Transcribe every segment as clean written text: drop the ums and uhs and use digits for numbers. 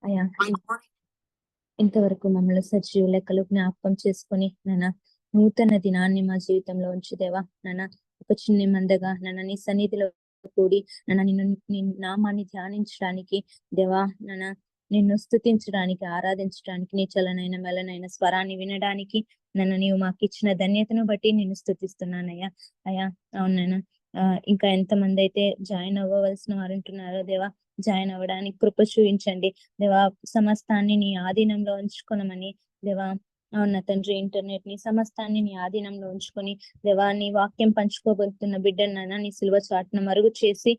అయ్యా ఇంతవరకు మమ్మల్ని సజీవ లెక్కలు జ్ఞాపకం చేసుకొని నూతన దినాన్ని మా జీవితంలో ఉంచుదేవా ఒక చిన్న మందగా నీ సన్నిధిలో కూడి నీ నామాన్ని ధ్యానించడానికి దేవా నిన్ను స్తుతించడానికి, ఆరాధించడానికి, నీ చలనైన మెలనైన స్వరాన్ని వినడానికి నీవు మాకు ఇచ్చిన ధన్యతను బట్టి నిన్ను స్తుతిస్తున్నానయ్యా. అయ్యా అవునైనా ఇంకా ఎంతమంది అయితే జాయిన్ అవ్వవలసిన వారు ఉంటున్నారో దేవా, జాయిన్ అవ్వడానికి కృప చూపించండి దేవా. సమస్తాన్ని నీ ఆధీనంలో ఉంచుకోనమని దేవా. అవునా తండ్రి, ఇంటర్నెట్ ని సమస్తాన్ని నీ ఆధీనంలో ఉంచుకొని దేవా, నీ వాక్యం పంచుకోబోతున్న బిడ్డను నీ సిలువ చాటున మరుగు చేసి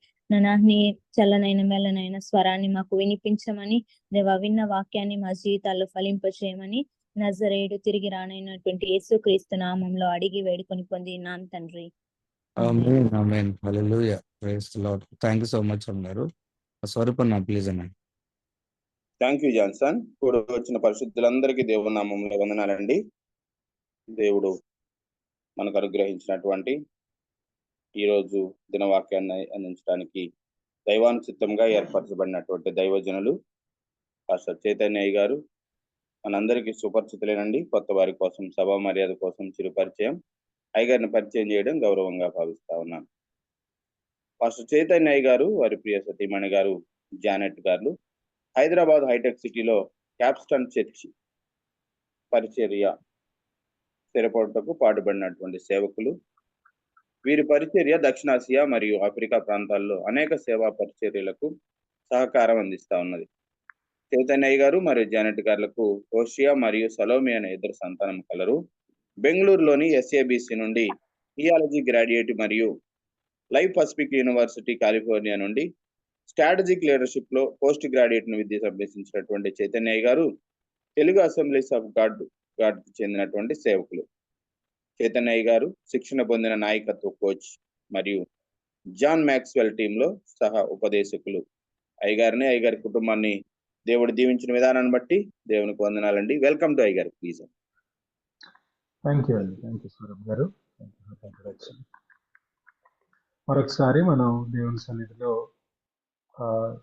నీ చల్లనైన మెల్లనైన స్వరాన్ని మాకు వినిపించమని దేవా, విన్న వాక్యాన్ని మా జీవితాల్లో ఫలింపచేయమని నజరేయుడు తిరిగి రానైనటువంటి యేసుక్రీస్తు నామంలో అడిగి వేడుకొని పొందినాం తండ్రి. Amen amen hallelujah praise the lord. Thank you so much అన్నారు. స్వరూపన్న ప్లీజ్ అన్న. Thank you Johnson. కూడా వచ్చిన పరిశుద్ధులందరికీ దేవుని నామంలో వందనాలండి. దేవుడు మనకు అనుగ్రహించినటువంటి ఈరోజు దినవాక్యాన్ని అందించడానికి దైవానుచిత్తంగా ఏర్పరచబడినటువంటి దైవజనులు పాస్టర్ చైతన్య గారు మనందరికీ సుపరిచితులేనండి. కొత్త వారి కోసం, సభా మర్యాద కోసం చిరు పరిచయం అయ్యగారిని పరిచయం చేయడం గౌరవంగా భావిస్తా ఉన్నాను. పాస్టర్ చైతన్య గారు, వారి ప్రియ సతీమణి గారు జానెట్ గారు హైదరాబాద్ హైటెక్ సిటీలో క్యాప్స్టన్ చర్చి పరిచర్య స్థిరపడుటకు పాటుపడినటువంటి సేవకులు. వీరి పరిచర్య దక్షిణాసియా మరియు ఆఫ్రికా ప్రాంతాల్లో అనేక సేవా పరిచర్యలకు సహకారం అందిస్తా ఉన్నది. చైతన్య గారు మరియు జానెట్ గారులకు ఓషియా మరియు సలోమి అనే ఇద్దరు సంతానం కలరు. బెంగళూరులోని SABC నుండి థియాలజీ గ్రాడ్యుయేట్ మరియు లైఫ్ పసిఫిక్ యూనివర్సిటీ కాలిఫోర్నియా నుండి స్ట్రాటజిక్ లీడర్షిప్ లో పోస్ట్ గ్రాడ్యుయేట్ విద్య అభ్యసించినటువంటి చైతన్య గారు తెలుగు అసెంబ్లీస్ ఆఫ్ గాడ్ కి చెందినటువంటి సేవకులు. చైతన్య గారు శిక్షణ పొందిన నాయకత్వ కోచ్ మరియు జాన్ మ్యాక్స్వెల్ టీంలో సహా ఉపదేశకులు. అయ్యగారిని, అయ్యగారి కుటుంబాన్ని దేవుడు దీవించిన విధానాన్ని బట్టి దేవునికి వందనాలండి. వెల్కమ్ టు అయ్యగారు ప్లీజ్. థ్యాంక్ యూ అండి. థ్యాంక్ యూ స్వరూప్ గారు. మరొకసారి మనం దేవుని సన్నిధిలో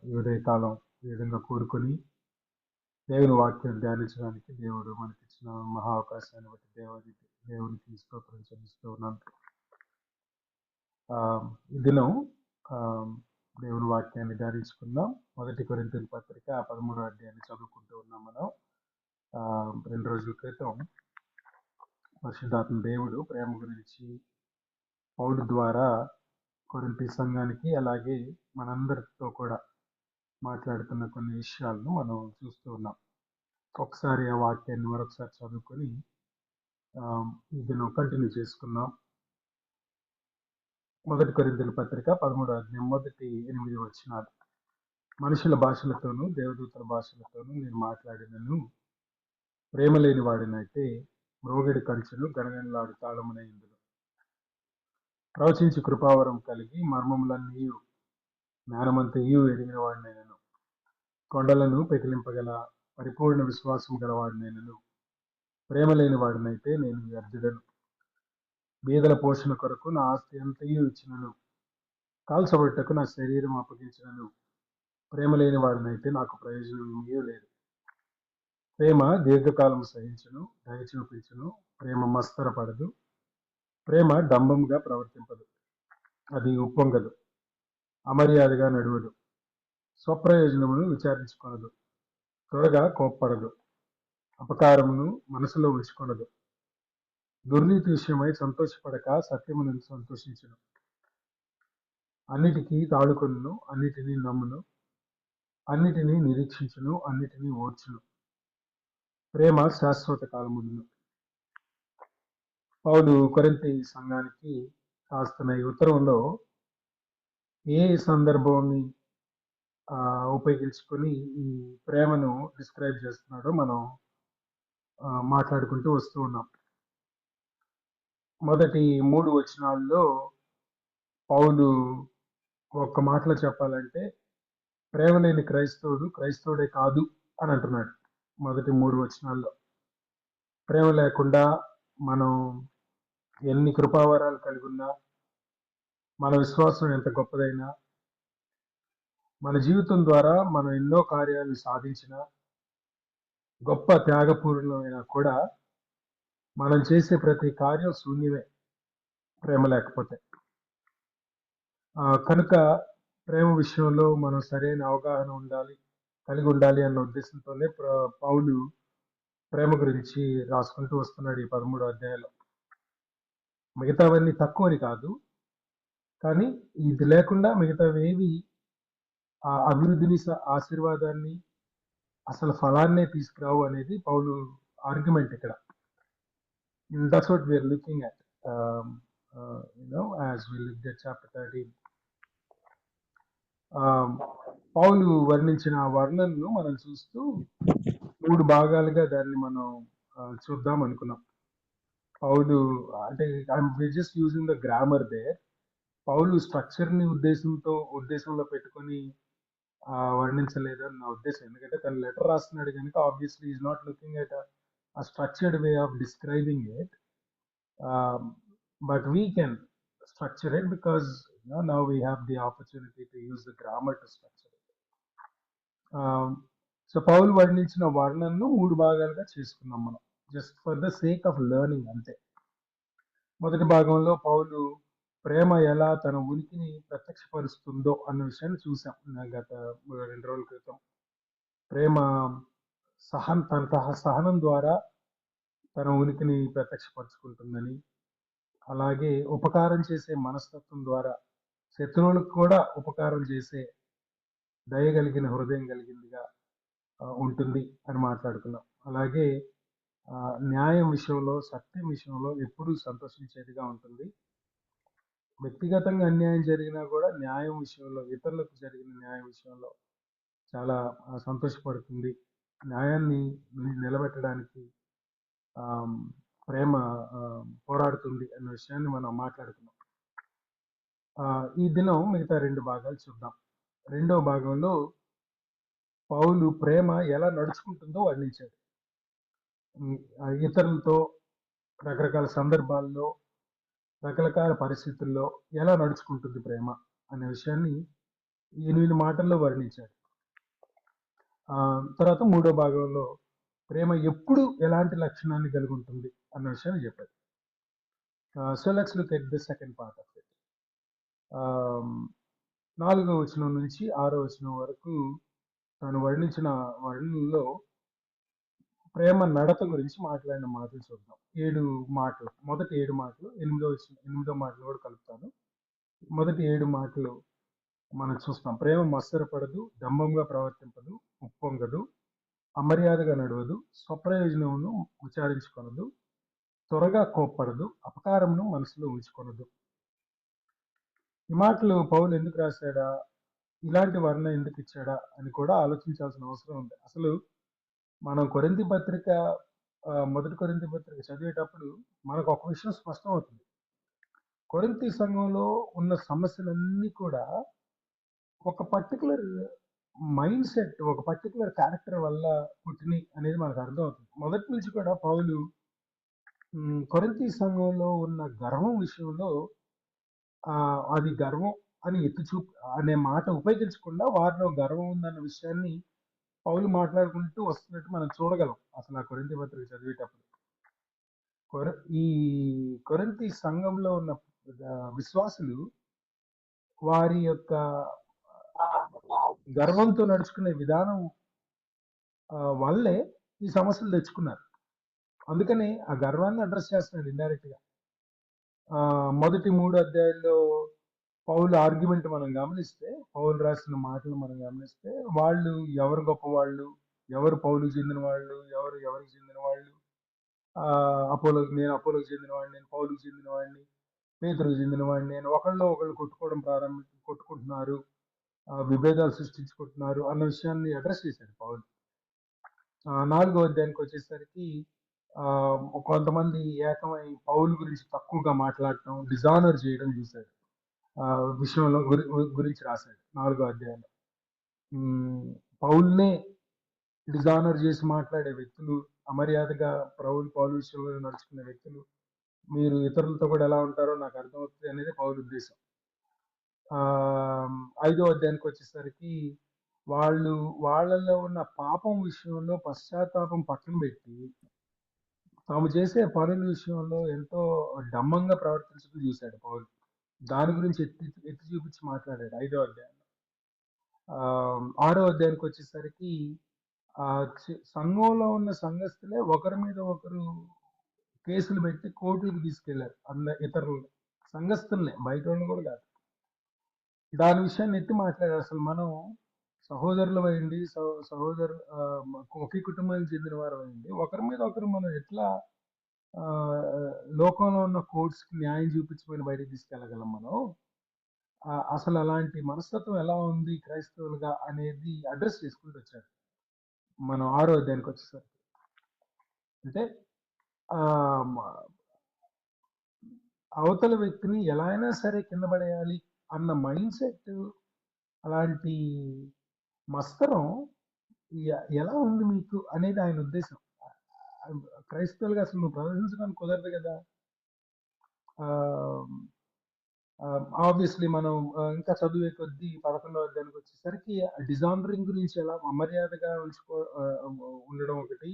ఈ ఉదయకాలం ఈ విధంగా కూడుకొని దేవుని వాక్యం ధ్యానించడానికి దేవుడు మనకిచ్చిన మహా అవకాశాన్ని బట్టి దేవునికి స్తోత్రం చెల్లిస్తూ ఉన్నాను. ఈ దినం దేవుని వాక్యాన్ని ధ్యానించుకుందాం. 1 కొరింథీయుల పత్రిక 13వ అధ్యాయాన్ని చదువుకుంటూ ఉన్నాం. మనం 2 రోజుల క్రితం పరిశుద్ధాత్మ దేవుడు ప్రేమ గురించి పౌలు ద్వారా కొరింథీ సంఘానికి అలాగే మనందరితో కూడా మాట్లాడుతున్న కొన్ని విషయాలను మనం చూస్తూ ఉన్నాం. ఒకసారి ఆ వాక్యాన్ని మరొకసారి చదువుకొని ఇది కంటిన్యూ చేసుకుందాం. 1 కొరింథీయుల పత్రిక 13వ అధ్యాయం 1-8 వచనాలు. మనుషుల భాషలతోనూ దేవదూతల భాషలతోనూ నేను మాట్లాడినను ప్రేమ లేని వాడినైతే మ్రోగడి కంచెను గణగణలాడు తాళమునైందును. ప్రవచించి కృపావరం కలిగి మర్మములన్నీ జ్ఞానమంతయు ఎరిగిన వాడినైనను కొండలను పెకిలింపగల పరిపూర్ణ విశ్వాసం గలవాడినైనను ప్రేమ లేని వాడినైతే నేను వ్యర్థుడను. బీదల పోషణ కొరకు నా ఆస్తి అంతయు ఇచ్చినను కాల్చబట్టకు నా శరీరం అప్పగించినను ప్రేమ లేని వాడినైతే నాకు ప్రయోజనం ఏమీ లేదు. ప్రేమ దీర్ఘకాలం సహించును, దయ చూపించును. ప్రేమ మస్తరపడదు. ప్రేమ డంబముగా ప్రవర్తింపదు. అది ఉప్పొంగదు, అమర్యాదగా నడువదు, స్వప్రయోజనమును విచారించుకొనదు, త్వరగా కోప్పడదు, అపకారమును మనసులో ఉంచుకొనదు, దుర్నీతి విషయమై సంతోషపడక సత్యమును సంతోషించును, అన్నిటికీ తాడుకొనును, అన్నిటినీ నమ్మును, అన్నిటినీ నిరీక్షించును, అన్నిటినీ ఓర్చును. ప్రేమ శాశ్వత కాలమును. పౌలు కొరింథీ సంఘానికి రాస్తున్న ఈ ఉత్తరంలో ఏ సందర్భాన్ని ఉపయోగించుకొని ఈ ప్రేమను డిస్క్రైబ్ చేస్తున్నాడో మనం మాట్లాడుకుంటూ వస్తూ ఉన్నాం. మొదటి 3 వచనాల్లో పౌలు ఒక్క మాటలో చెప్పాలంటే ప్రేమ లేని క్రైస్తవుడు క్రైస్తవుడే కాదు అని అంటున్నాడు. మొదటి 3 వచనాల్లో ప్రేమ లేకుండా మనం ఎన్ని కృపావరాలు కలిగి ఉన్నా, మన విశ్వాసం ఎంత గొప్పదైనా, మన జీవితం ద్వారా మనం ఎన్నో కార్యాలు సాధించిన, గొప్ప త్యాగపూర్ణమైనా కూడా మనం చేసే ప్రతి కార్యం శూన్యమే ప్రేమ లేకపోతే. కనుక ప్రేమ విషయంలో మనం సరైన అవగాహన కలిగి ఉండాలి అన్న ఉద్దేశంతోనే పౌలు ప్రేమ గురించి రాసుకుంటూ వస్తున్నాడు ఈ 13వ అధ్యాయంలో. మిగతావన్నీ తక్కువని కాదు, కానీ ఇది లేకుండా మిగతావేవి ఆ అభివృద్ధిని, ఆశీర్వాదాన్ని, అసలు ఫలాన్నే తీసుకురావు అనేది పౌలు ఆర్గ్యుమెంట్ ఇక్కడ. That's what we are looking at, as we look at chapter 13. పౌలు వర్ణించిన వర్ణనను మనం చూస్తూ 3 భాగాలుగా దాన్ని మనం చూద్దాం అనుకున్నాం. పౌలు అంటే just using the grammar there. Paul structure ని ఉద్దేశంలో పెట్టుకొని వర్ణించలేదు అని నా ఉద్దేశం. ఎందుకంటే తను లెటర్ రాస్తున్నాడు కనుక obviously is not looking at a structured way of describing it, but we can structure it because now we have the opportunity to use the grammar to structure it. So Paul వర్ణించిన వర్ణనను 3 భాగాలుగా చేసుకున్నాం మనం, just for the sake of learning అంతే. మొదటి భాగంలో పౌలు ప్రేమ ఎలా తన ఉనికిని ప్రత్యక్షపరుస్తుందో అన్న విషయాన్ని చూసాం గత 2 రోజుల క్రితం. ప్రేమ తన సహనం ద్వారా తన ఉనికిని ప్రత్యక్షపరుచుకుంటుందని, అలాగే ఉపకారం చేసే మనస్తత్వం ద్వారా శత్రువులకు కూడా ఉపకారం చేసే దయగలిగిన హృదయం కలిగిందిగా ఉంటుంది అని మాట్లాడుకున్నాం. అలాగే న్యాయం విషయంలో, సత్యం విషయంలో ఎప్పుడూ సంతోషించేదిగా ఉంటుంది. వ్యక్తిగతంగా అన్యాయం జరిగినా కూడా న్యాయం విషయంలో, ఇతరులకు జరిగిన న్యాయం విషయంలో చాలా సంతోషపడుతుంది. న్యాయాన్ని నిలబెట్టడానికి ప్రేమ పోరాడుతుంది అన్న విషయాన్ని మనం మాట్లాడుకున్నాం. ఈ దినం మిగతా 2 భాగాలు చూద్దాం. 2వ భాగంలో పౌలు ప్రేమ ఎలా నడుచుకుంటుందో వర్ణించాడు. ఇతరులతో రకరకాల సందర్భాల్లో, రకరకాల పరిస్థితుల్లో ఎలా నడుచుకుంటుంది ప్రేమ అనే విషయాన్ని 8 మాటల్లో వర్ణించాడు. తర్వాత 3వ భాగంలో ప్రేమ ఎప్పుడు ఎలాంటి లక్షణాన్ని కలిగి ఉంటుంది అన్న విషయాన్ని చెప్పాడు. So let's look at the second part of it. 4వ వచనం నుంచి 6వ వచనం వరకు తాను వర్ణించిన వర్ణనలో ప్రేమ నడత గురించి మాట్లాడిన మాటలు చూద్దాం. 7 మాటలు, మొదటి 7 మాటలు, 8వ మాటలు కూడా కలుపుతాను. మొదటి 7 మాటలు మనం చూస్తాం. ప్రేమ మత్సరపడదు, డంబంగా ప్రవర్తింపదు, ఉప్పొంగదు, అమర్యాదగా నడవదు, స్వప్రయోజనమును విచారించుకొనదు, త్వరగా కోప్పడదు, అపకారమును మనసులో ఉంచుకొనదు. ఈ మాటలు పౌలు ఎందుకు రాశాడా, ఇలాంటి వర్ణన ఎందుకు ఇచ్చాడా అని కూడా ఆలోచించాల్సిన అవసరం ఉంది. అసలు మనం మొదటి కొరింథీ పత్రిక చదివేటప్పుడు మనకు ఒక విషయం స్పష్టం అవుతుంది. కొరింథీ సంఘంలో ఉన్న సమస్యలన్నీ కూడా ఒక పర్టికులర్ మైండ్ సెట్, ఒక పర్టికులర్ క్యారెక్టర్ వల్ల పుట్టినాయి అనేది మనకు అర్థం అవుతుంది. మొదటి నుంచి కూడా పౌలు కొరింథీ సంఘంలో ఉన్న గర్వం విషయంలో అది గర్వం అని అనే మాట ఉపయోగించకుండా వారిలో గర్వం ఉందన్న విషయాన్ని పౌలు మాట్లాడుకుంటూ వస్తున్నట్టు మనం చూడగలం. అసలు ఆ కొరింథీ పత్రిక చదివేటప్పుడు ఈ కొరింథీ సంఘంలో ఉన్న విశ్వాసులు వారి యొక్క గర్వంతో నడుచుకునే విధానం వల్లే ఈ సమస్యలు తెచ్చుకున్నారు. అందుకని ఆ గర్వాన్ని అడ్రస్ చేస్తున్నాడు ఇండైరెక్ట్ గా. మొదటి 3 అధ్యాయాల్లో పౌలు ఆర్గ్యుమెంట్ మనం గమనిస్తే, పౌలు రాసిన మాటలు మనం గమనిస్తే, వాళ్ళు ఎవరు గొప్పవాళ్ళు, ఎవరు పౌలుకు చెందిన వాళ్ళు, ఎవరికి చెందిన వాళ్ళు, నేను అపోలోకి చెందిన వాడిని, నేను పౌలుకు చెందిన వాడిని, పేతురుకు చెందిన వాడిని, నేను ఒకళ్ళు కొట్టుకుంటున్నారు, విభేదాలు సృష్టించుకుంటున్నారు అన్న విషయాన్ని అడ్రస్ చేశాడు పౌలు. 4వ అధ్యాయానికి వచ్చేసరికి కొంతమంది ఏకమై పౌలు గురించి తక్కువగా మాట్లాడటం, డిజానర్ చేయడం చూశాడు. విషయంలో గురించి రాశాడు 4వ అధ్యాయంలో. పౌల్నే డిజానర్ చేసి మాట్లాడే వ్యక్తులు, అమర్యాదగా పౌలు విషయంలో నడుచుకునే వ్యక్తులు, మీరు ఇతరులతో కూడా ఎలా ఉంటారో నాకు అర్థమవుతుంది అనేది పౌలు ఉద్దేశం. ఆ 5వ అధ్యాయానికి వచ్చేసరికి వాళ్ళలో ఉన్న పాపం విషయంలో పశ్చాత్తాపం పక్కన పెట్టి తాము చేసే పనుల విషయంలో ఎంతో డమ్మంగా ప్రవర్తించడం చూశాడు పౌలు. దాని గురించి ఎత్తి చూపించి మాట్లాడాడు 5వ అధ్యాయంలో. 6వ అధ్యాయానికి వచ్చేసరికి ఆ సంఘంలో ఉన్న సంఘస్థులే ఒకరి మీద ఒకరు కేసులు పెట్టి కోర్టులకు తీసుకెళ్లారు. ఇతరులు సంఘస్థుల్నే, బయట వాళ్ళు కూడా కాదు. దాని విషయాన్ని ఎత్తి మాట్లాడారు. అసలు మనం సహోదరులు అయింది, సహోదరు ఒకే కుటుంబానికి చెందిన వారు అయింది, ఒకరి మీద ఒకరు మనం ఎట్లా ఆ లోకంలో ఉన్న కోర్ట్స్ కి న్యాయం చూపించుకొని బయటకు తీసుకెళ్ళగలం మనం. అసలు అలాంటి మనస్తత్వం ఎలా ఉంది క్రైస్తవులుగా అనేది అడ్రస్ చేసుకుంటూ వచ్చారు. మనం 6వ అధ్యాయానికి వచ్చేసరికి అంటే ఆ అవతల వ్యక్తిని ఎలా అయినా సరే కింద పడేయాలి అన్న మైండ్ సెట్, అలాంటి మస్తరం ఎలా ఉంది మీకు అనేది ఆయన ఉద్దేశం. క్రైస్తవులుగా అసలు నువ్వు ప్రదర్శించడానికి కుదరదు కదా. ఆబ్వియస్లీ మనం ఇంకా చదివే కొద్దీ 11వ అధ్యాయానికి వచ్చేసరికి డిజానరింగ్ గురించి ఎలా అమర్యాదగా ఉండడం ఒకటి,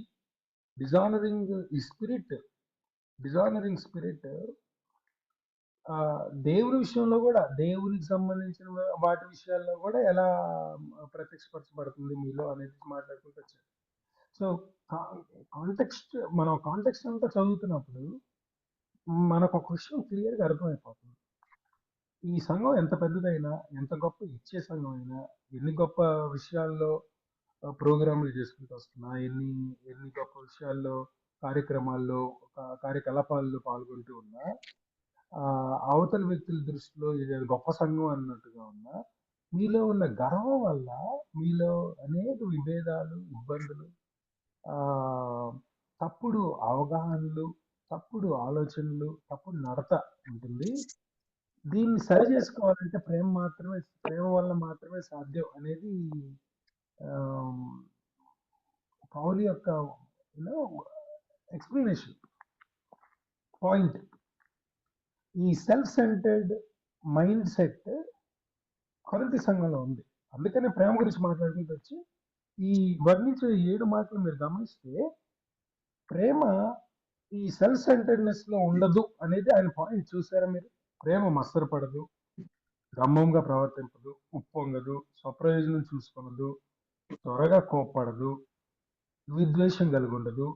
డిజానరింగ్ స్పిరిట్ దేవుని విషయంలో కూడా, దేవునికి సంబంధించిన వాటి విషయాల్లో కూడా ఎలా ప్రత్యక్షపరచబడుతుంది మీలో అనేది మాట్లాడుకుంటూ వచ్చారు. సో మనం కాంటెక్స్ట్ అంతా చదువుతున్నప్పుడు మనకు ఒక విషయం క్లియర్గా అర్థమైపోతుంది. ఈ సంఘం ఎంత పెద్దదైనా, ఎంత గొప్ప ఇచ్చే సంఘం అయినా, ఎన్ని గొప్ప విషయాల్లో ప్రోగ్రాములు చేసుకుంటూ వస్తున్నా, ఎన్ని గొప్ప విషయాల్లో కార్యక్రమాల్లో కార్యకలాపాల్లో పాల్గొంటూ ఉన్నా, అవతల వ్యక్తుల దృష్టిలో ఇది గొప్ప సంఘం అన్నట్టుగా ఉన్నా, మీలో ఉన్న గర్వం వల్ల మీలో అనేక విభేదాలు, ఇబ్బందులు, తప్పుడు అవగాహనలు, తప్పుడు ఆలోచనలు, తప్పుడు నడత ఉంటుంది. దీన్ని సరి చేసుకోవాలంటే ప్రేమ వల్ల మాత్రమే సాధ్యం అనేది పౌలు యొక్క ఎక్స్ప్లెనేషన్ పాయింట్. ఈ సెల్ఫ్ సెంటర్డ్ మైండ్ సెట్ కొరింథీ సంఘంలో ఉంది. అందుకనే ప్రేమ గురించి మాట్లాడుకుంటూ వచ్చి ఈ వర్ణించే 7 మాటలు మీరు గమనిస్తే ప్రేమ ఈ సెల్ఫ్ సెంటర్డ్నెస్ లో ఉండదు అనేది ఆయన పాయింట్. చూసారా మీరు? ప్రేమ మత్సరపడదు, గమ్మంగా ప్రవర్తింపదు, ఉప్పొంగదు, స్వప్రయోజనం చూసుకొనదు, త్వరగా కోప్పడదు, విద్వేషం కలిగి ఉండదు,